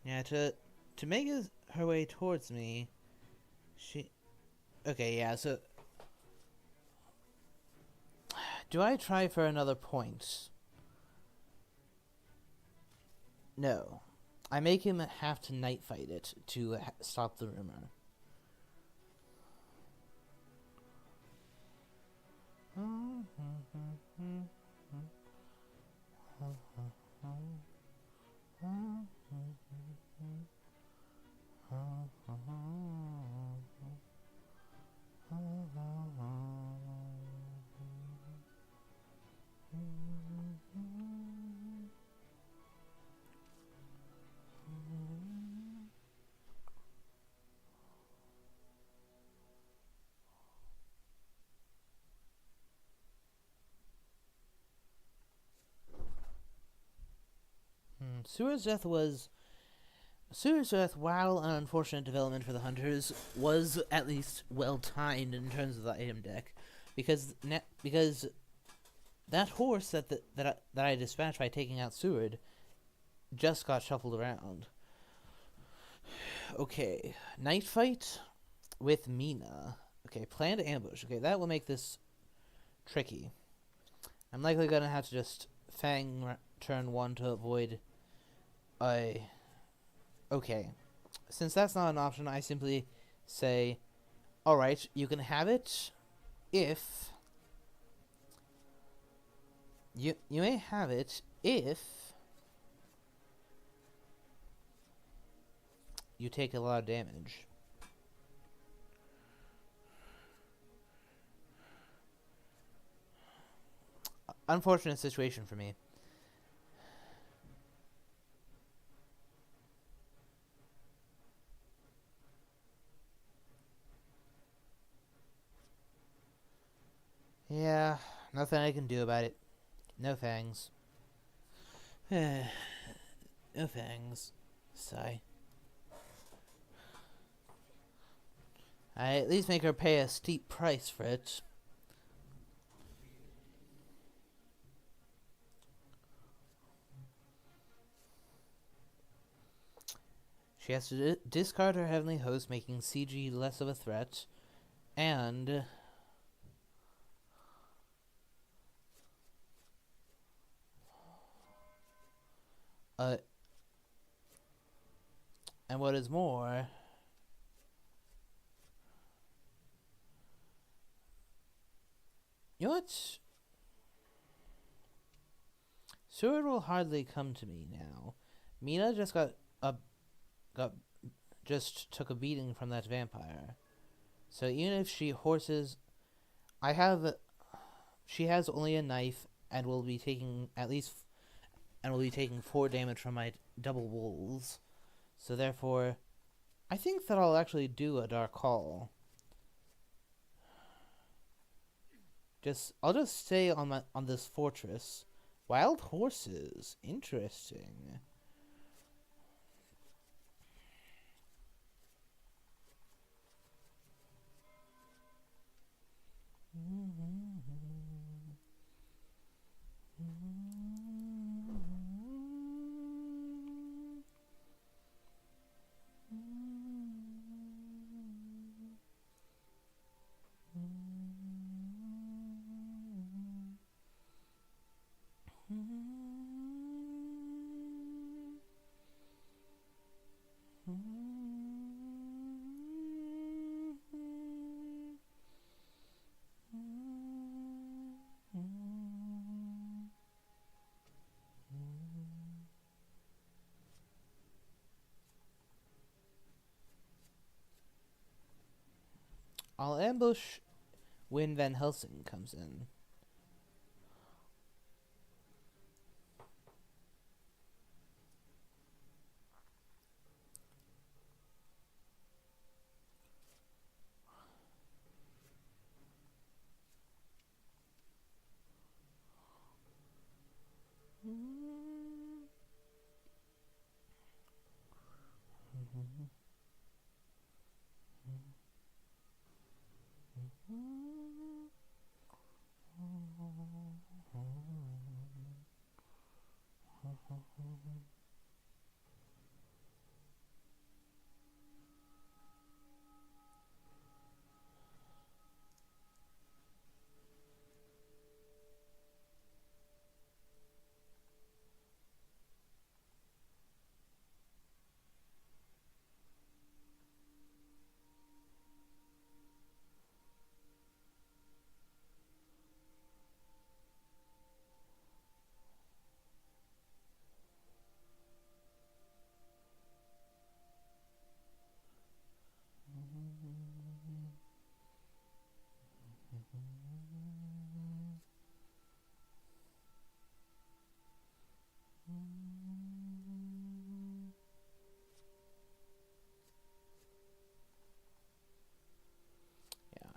Yeah, to make her way towards me, she... Okay, yeah, so... Do I try for another point? No. I make him have to night fight it to stop the rumor. Sewer's death, while an unfortunate development for the hunters, was at least well timed in terms of the item deck, because that horse that I dispatched by taking out Seward just got shuffled around. Okay, night fight with Mina. Okay, planned ambush. Okay, that will make this tricky. I'm likely gonna have to just Fang turn 1 to avoid a... Okay, since that's not an option, I simply say, alright, you can have it if... You may have it if you take a lot of damage. Unfortunate situation for me. Yeah, nothing I can do about it. No fangs. No fangs. Sigh. I at least make her pay a steep price for it. She has to discard her heavenly host, making CG less of a threat, and what is more, you know what? Seward will hardly come to me now. Mina just just took a beating from that vampire. So even if she horses, she has only a knife and will be taking 4 damage from my double wolves. So therefore, I think that I'll actually do a Dark Call. I'll just stay on this fortress. Wild horses, interesting. I'll ambush when Van Helsing comes in.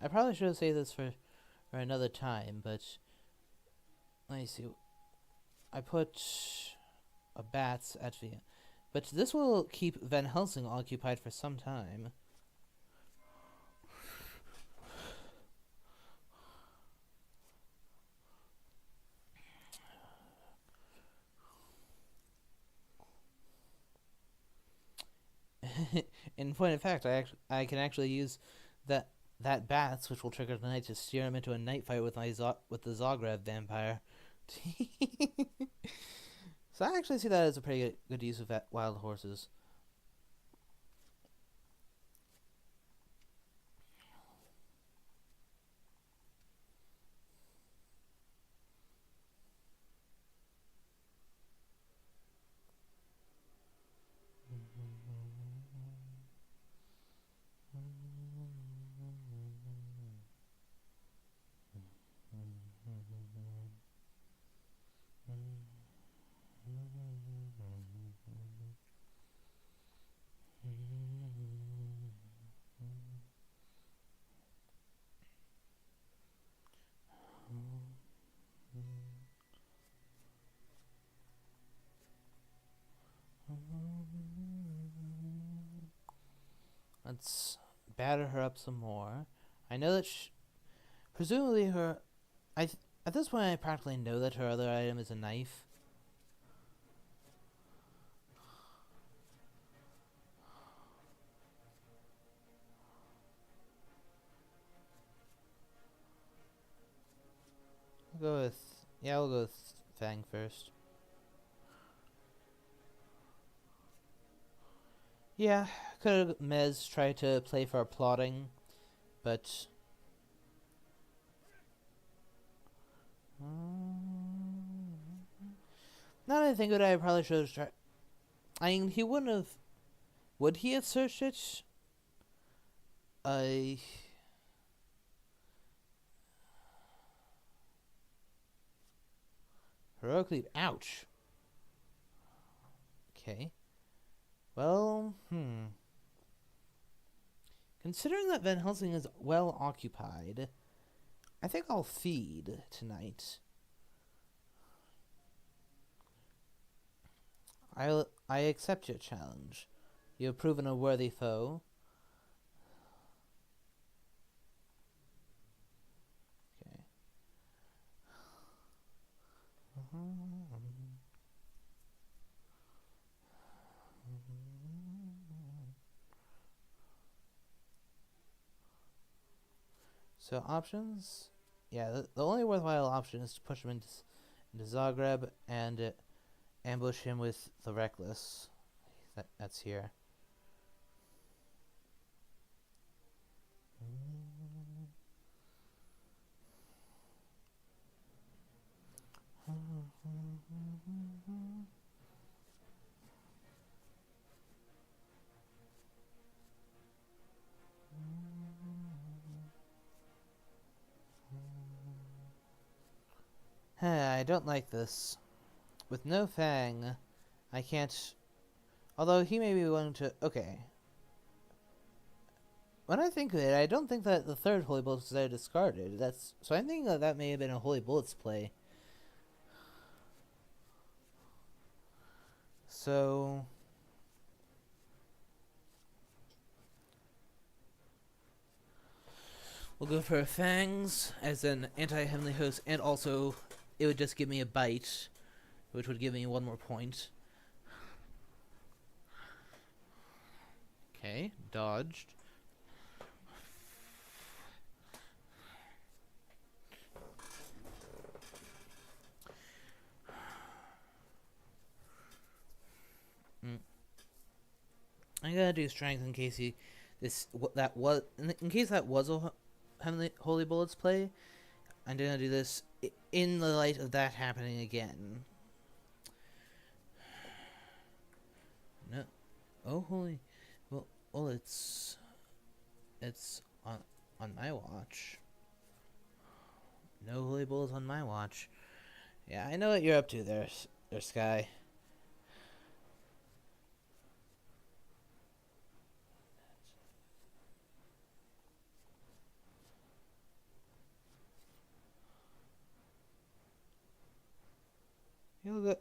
I probably should have saved this for another time, but let me see. I put bats at the. But this will keep Van Helsing occupied for some time. In point of fact, I can actually use that bats, which will trigger the night, to steer him into a night fight with with the Zagreb vampire. So I actually see that as a pretty good use of wild horses. Let's batter her up some more. I know that presumably at this point I practically know that her other item is a knife. We'll go with Fang first. Yeah, could have Mez tried to play for plotting, but now that I think of it, I probably should have tried. I mean, he wouldn't have. Would he have searched it? Heroic Leap. Ouch. Okay. Well, considering that Van Helsing is well occupied, I think I'll feed tonight. I accept your challenge. You have proven a worthy foe. Okay. So options, yeah, the only worthwhile option is to push him into Zagreb and ambush him with the Reckless. That's here. I don't like this. With no Fang, I can't. Although he may be willing to. Okay. When I think of it, I don't think that the third Holy Bullets is discarded. So I'm thinking that may have been a Holy Bullets play. So we'll go for Fangs as an anti-heavenly host, and also it would just give me a bite, which would give me one more point. Okay, dodged. I'm gonna do strength in case in case that was a Heavenly Holy Bullets play. I'm gonna do this in the light of that happening again. No, oh holy, well it's on my watch. No Holy Bullets on my watch. Yeah, I know what you're up to there, Sky. You'll go.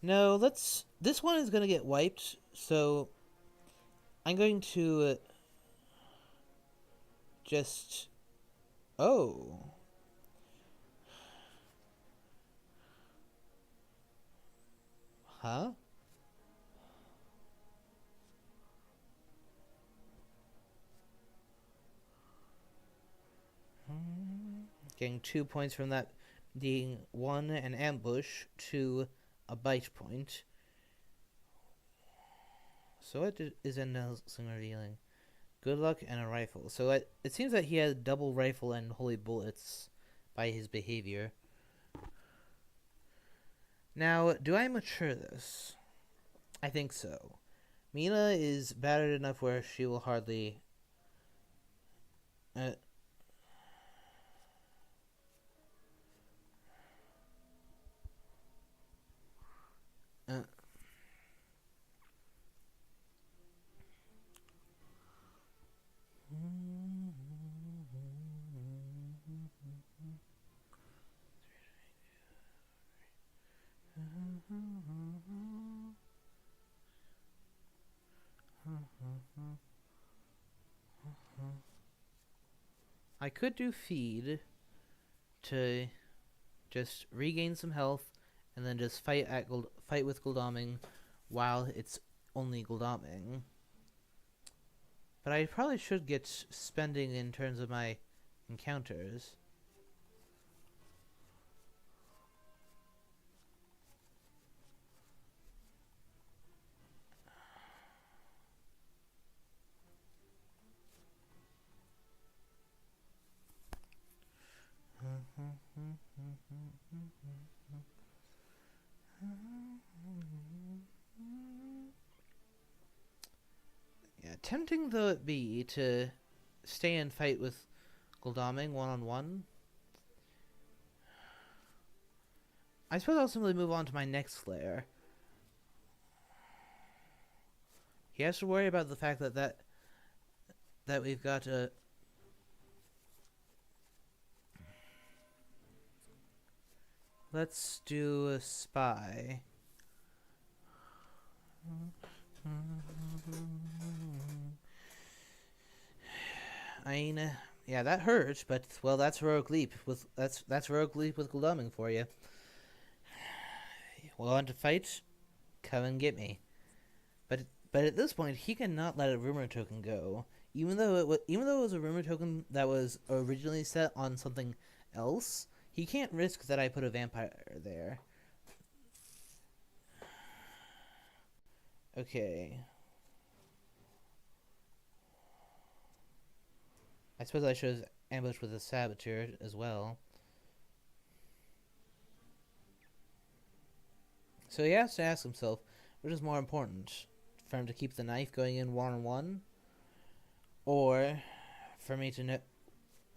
No, let's... This one is going to get wiped, so... I'm going to... just... Oh. Huh? Getting 2 points from that being 1 an ambush, 2 a bite point. So what is in Nelson revealing? Good luck and a rifle. So it seems that he has double rifle and holy bullets by his behavior. Now, do I mature this? I think so. Mina is battered enough where she will hardly... I could do feed to just regain some health and then just fight with Gul'daming while it's only Gul'daming. But I probably should get spending in terms of my encounters. Yeah, tempting though it be to stay and fight with Gul'daming one-on-one, I suppose I'll simply move on to my next flare. He has to worry about the fact that we've got a... Let's do a spy. I mean, yeah, that hurts, but well, that's heroic leap that's heroic leap with Gul'daming for you. Want to fight? Come and get me. But at this point, he cannot let a rumor token go, even though it was a rumor token that was originally set on something else. He can't risk that I put a vampire there. Okay. I suppose I should have ambushed with a saboteur as well. So he has to ask himself, which is more important? For him to keep the knife going in one-on-one? Or for me to know...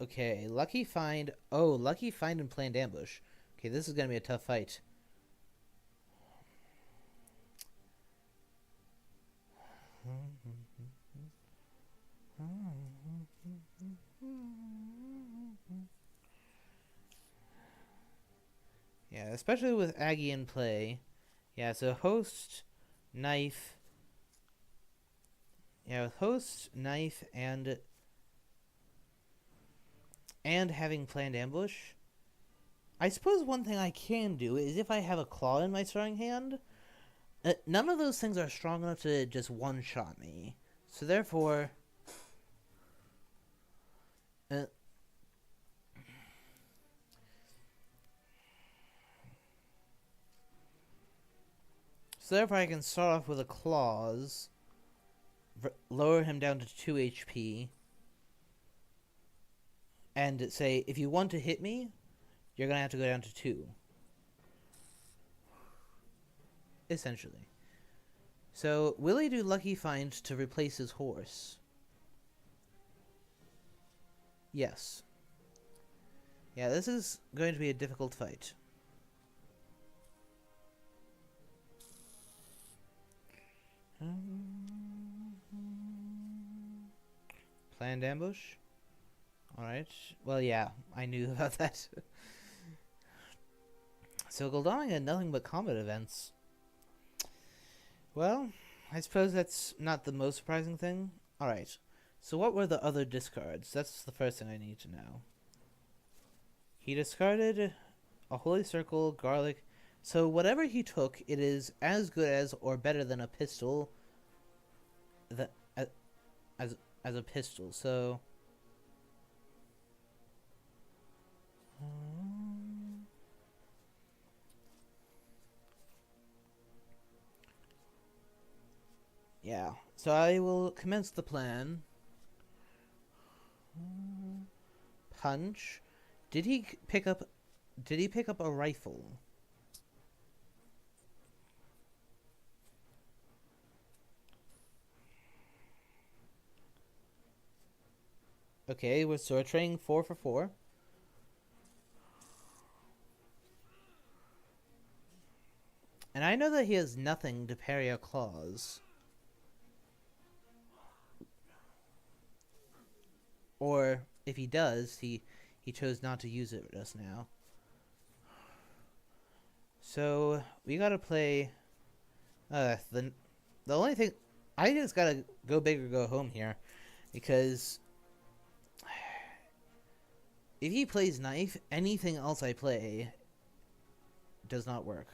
Okay, lucky find... Oh, lucky find and planned ambush. Okay, this is going to be a tough fight. Yeah, especially with Aggie in play. Yeah, so host, knife... Yeah, with host, knife, and having planned ambush, I suppose one thing I can do is if I have a claw in my throwing hand, none of those things are strong enough to just one-shot me. So therefore... So therefore I can start off with a claws, lower him down to 2 HP, and say, if you want to hit me, you're going to have to go down to 2. Essentially. So, will he do lucky find to replace his horse? Yes. Yeah, this is going to be a difficult fight. Planned ambush? Alright. Well, yeah, I knew about that. So Gul'daming had nothing but combat events. Well, I suppose that's not the most surprising thing. Alright, so what were the other discards? That's the first thing I need to know. He discarded a Holy Circle, Garlic. So whatever he took, it is as good as or better than a pistol. That as a pistol. So yeah. So I will commence the plan. Punch. Did he pick up a rifle? Okay, so we're trading 4 for 4. And I know that he has nothing to parry our claws. Or if he does, he chose not to use it just now. So we gotta play. The only thing, I just gotta go big or go home here, because if he plays knife, anything else I play does not work.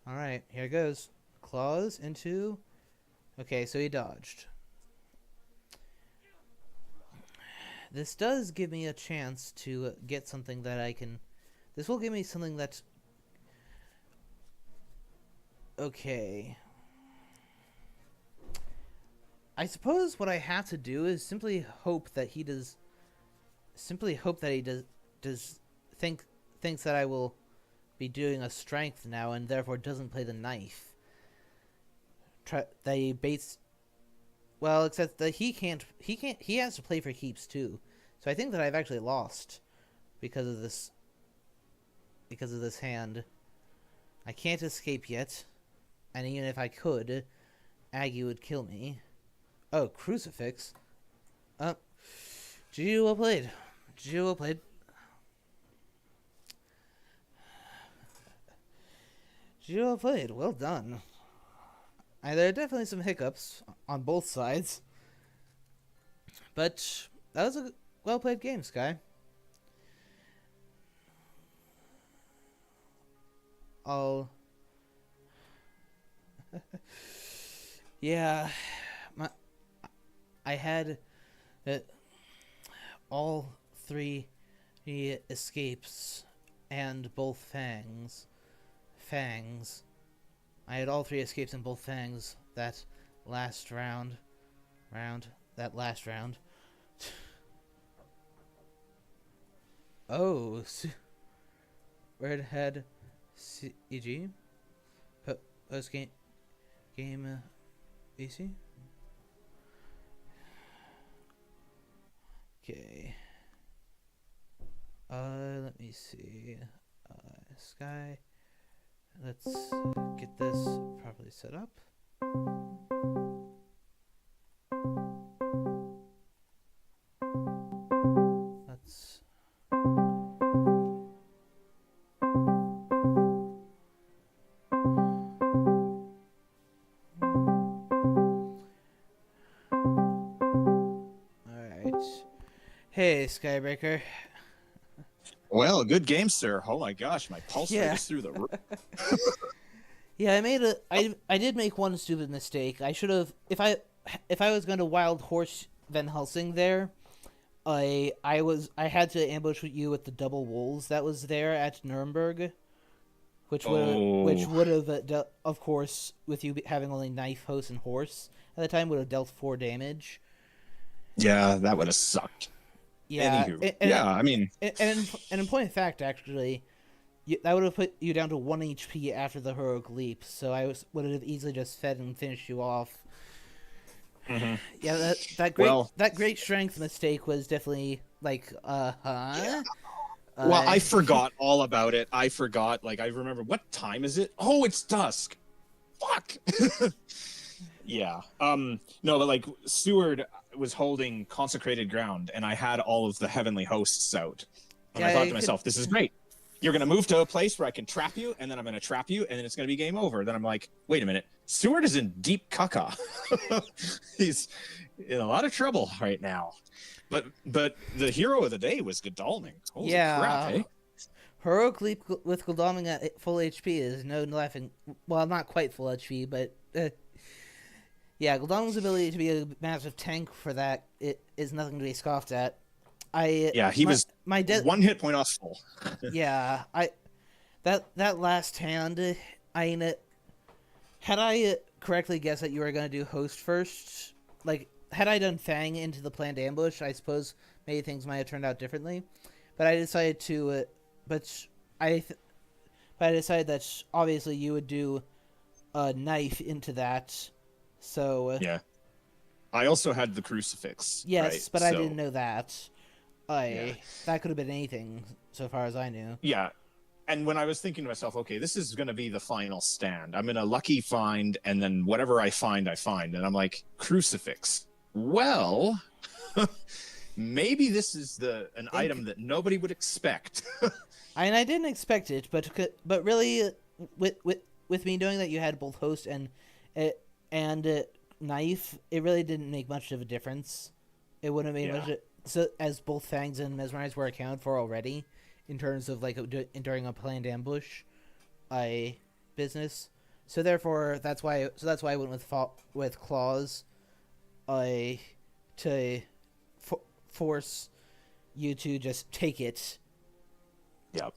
Alright, here goes. Claws into... Okay, so he dodged. This does give me a chance to get something that I can... This will give me something that's... Okay. I suppose what I have to do is simply hope that he does... thinks that I will be doing a strength now and therefore doesn't play the knife. They baits... Well, except that he has to play for keeps too. So I think that I've actually lost because of this hand. I can't escape yet. And even if I could, Aggie would kill me. Oh, crucifix. GG, well played. GG, well played. GG, well played. Well done. There are definitely some hiccups on both sides. But that was a well-played game, Sky. Yeah, I had all 3 escapes and both fangs. I had all 3 escapes and both fangs that last round. Oh, Redhead CG post game BC. Okay. Let me see. Sky. Let's get this properly set up. Let's... Alright. Hey, Skybreaker. Well, good game, sir. Oh my gosh, my pulse rate is through the roof. Yeah, I did make one stupid mistake. I should have, if I was going to wild horse Van Helsing there, I had to ambush you with the double wolves that was there at Nuremberg, which would have of course, with you having only knife, host, and horse at the time, would have dealt 4 damage. Yeah, that would have sucked. Yeah, Anywho, I mean, and in point of fact, actually, that would have put you down to 1 HP after the heroic leap. So would have easily just fed and finished you off. Mm-hmm. Yeah, that great strength mistake was definitely like Yeah. Well, I forgot all about it. I forgot. Like, I remember, what time is it? Oh, it's dusk. Fuck. Yeah. No, but like Seward was holding consecrated ground, and I had all of the heavenly hosts out. And Yeah, I thought to myself, this is great. You're going to move to a place where I can trap you, and then I'm going to trap you, and then it's going to be game over. Then I'm like, wait a minute. Seward is in deep caca. He's in a lot of trouble right now. But the hero of the day was Godalming. Holy crap, eh? Heroic leap with Godalming at full HP is no laughing. Well, not quite full HP, but yeah, Godalming's ability to be a massive tank for that it is nothing to be scoffed at. He was one hit point off full. Yeah, that last hand, had I correctly guessed that you were going to do host first, like, had I done Fang into the planned ambush, I suppose maybe things might have turned out differently. But I decided to, I decided that obviously you would do a knife into that. So yeah, I also had the crucifix. Yes, right? but I didn't know that. That could have been anything, so far as I knew. Yeah, and when I was thinking to myself, okay, this is going to be the final stand. I'm going to lucky find, and then whatever I find, and I'm like, crucifix. Well, maybe this is an item that nobody would expect. And I didn't expect it, but really, with me knowing that you had both host and knife, it really didn't make much of a difference. It wouldn't have made much. So as both Fangs and Mesmerize were accounted for already, in terms of like during a planned ambush, business. So therefore, that's why I went with Claws, to force you to just take it. Yep.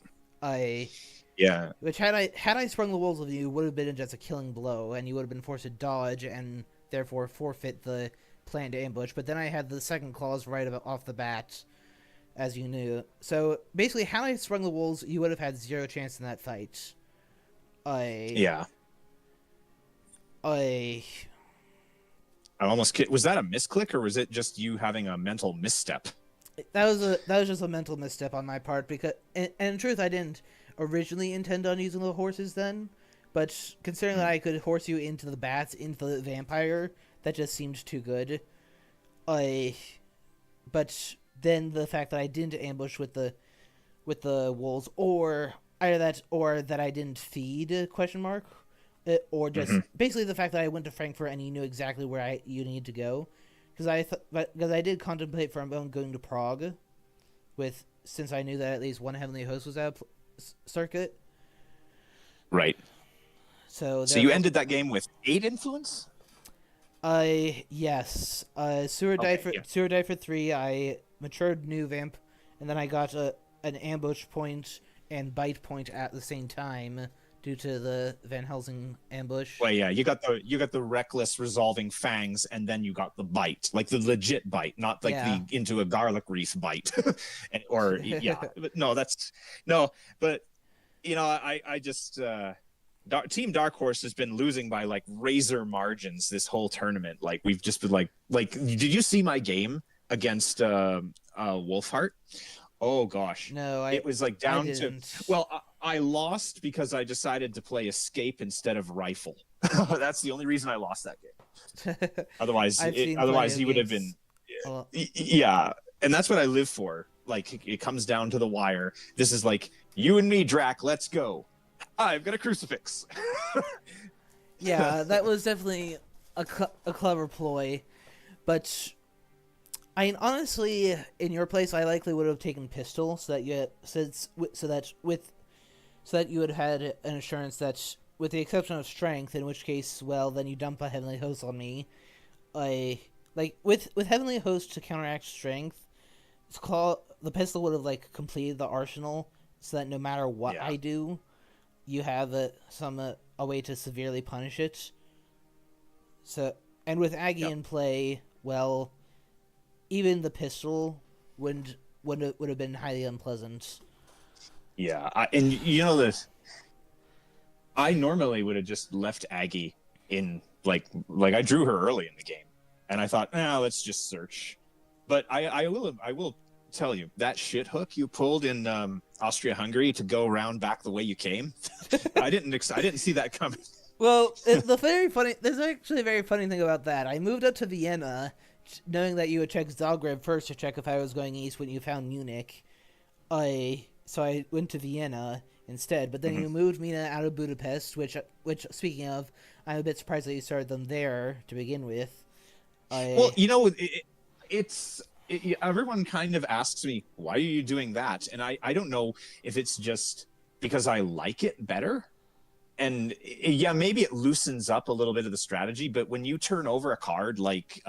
Yeah. Which had I sprung the wolves with you, would have been just a killing blow, and you would have been forced to dodge and therefore forfeit the planned ambush. But then I had the second clause right off the bat, as you knew. So basically, had I sprung the wolves, you would have had zero chance in that fight. I almost was that a misclick, or was it just you having a mental misstep? That was just a mental misstep on my part, because and in truth I didn't originally intend on using the horses then, but considering that I could horse you into the bats, into the vampire, that just seemed too good. But then the fact that I didn't ambush with the wolves, or either that or that I didn't feed ? Or just basically the fact that I went to Frankfurt and you knew exactly where you need to go, because I did contemplate for a moment going to Prague, since I knew that at least one heavenly host was out circuit. Right. So you ended that game with 8 influence? Yes. Sewer died for 3. I matured new vamp, and then I got an ambush point and bite point at the same time due to the Van Helsing ambush. Well, yeah, you got the reckless resolving fangs, and then you got the bite, like the legit bite, not like the into a garlic wreath bite, or yeah. But but you know, I just Team Dark Horse has been losing by like razor margins this whole tournament. Like we've just been like did you see my game against Wolfheart? Oh gosh, no, it was like down to I lost because I decided to play escape instead of rifle. That's the only reason I lost that game. Otherwise he would have been yeah, and that's what I live for. Like it comes down to the wire. This is like you and me, Drac, let's go. I've got a crucifix. Yeah, that was definitely a clever ploy, but I mean, honestly, in your place, I likely would have taken pistol, so that you would have had an assurance that, with the exception of strength, in which case, well, then you dump a heavenly host on me. With heavenly host to counteract strength, the pistol would have completed the arsenal, so that no matter what I do, you have a way to severely punish it. So, and with Aggie in play, well, even the pistol would have been highly unpleasant. Yeah, and you know this. I normally would have just left Aggie in like I drew her early in the game, and I thought, let's just search. But I will tell you that shit hook you pulled in Austria-Hungary to go around back the way you came. I didn't see that coming. Well, there's actually a very funny thing about that. I moved up to Vienna, knowing that you would check Zagreb first to check if I was going east when you found Munich. So I went to Vienna instead, but then you moved Mina out of Budapest, which speaking of, I'm a bit surprised that you started them there to begin with. Well, everyone kind of asks me, why are you doing that? And I don't know if it's just because I like it better. And yeah, maybe it loosens up a little bit of the strategy, but when you turn over a card like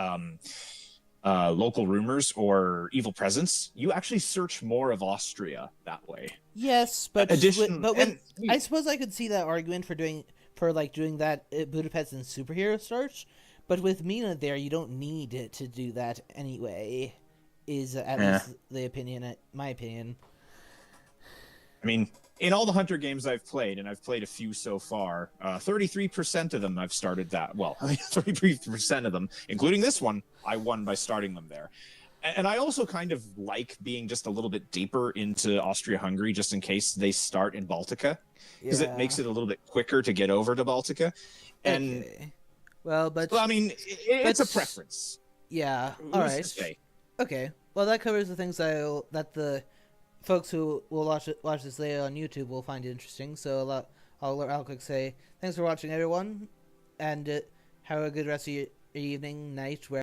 Local Rumors or Evil Presence, you actually search more of Austria that way. Yes, but I suppose I could see that argument for doing that Budapest and superhero search, but with Mina there, you don't need it to do that anyway. Is at least the opinion, my opinion. I mean, in all the Hunter games I've played, and I've played a few so far, 33% of them I've started that. Well, 33% of them, including this one, I won by starting them there. And I also kind of like being just a little bit deeper into Austria-Hungary, just in case they start in Baltica, because it makes it a little bit quicker to get over to Baltica. And well, I mean, it's a preference. Yeah. All right. Okay. Well, that covers the things that the folks who will watch this later on YouTube will find interesting. So I'll quick say thanks for watching, everyone, and have a good rest of your evening, night, where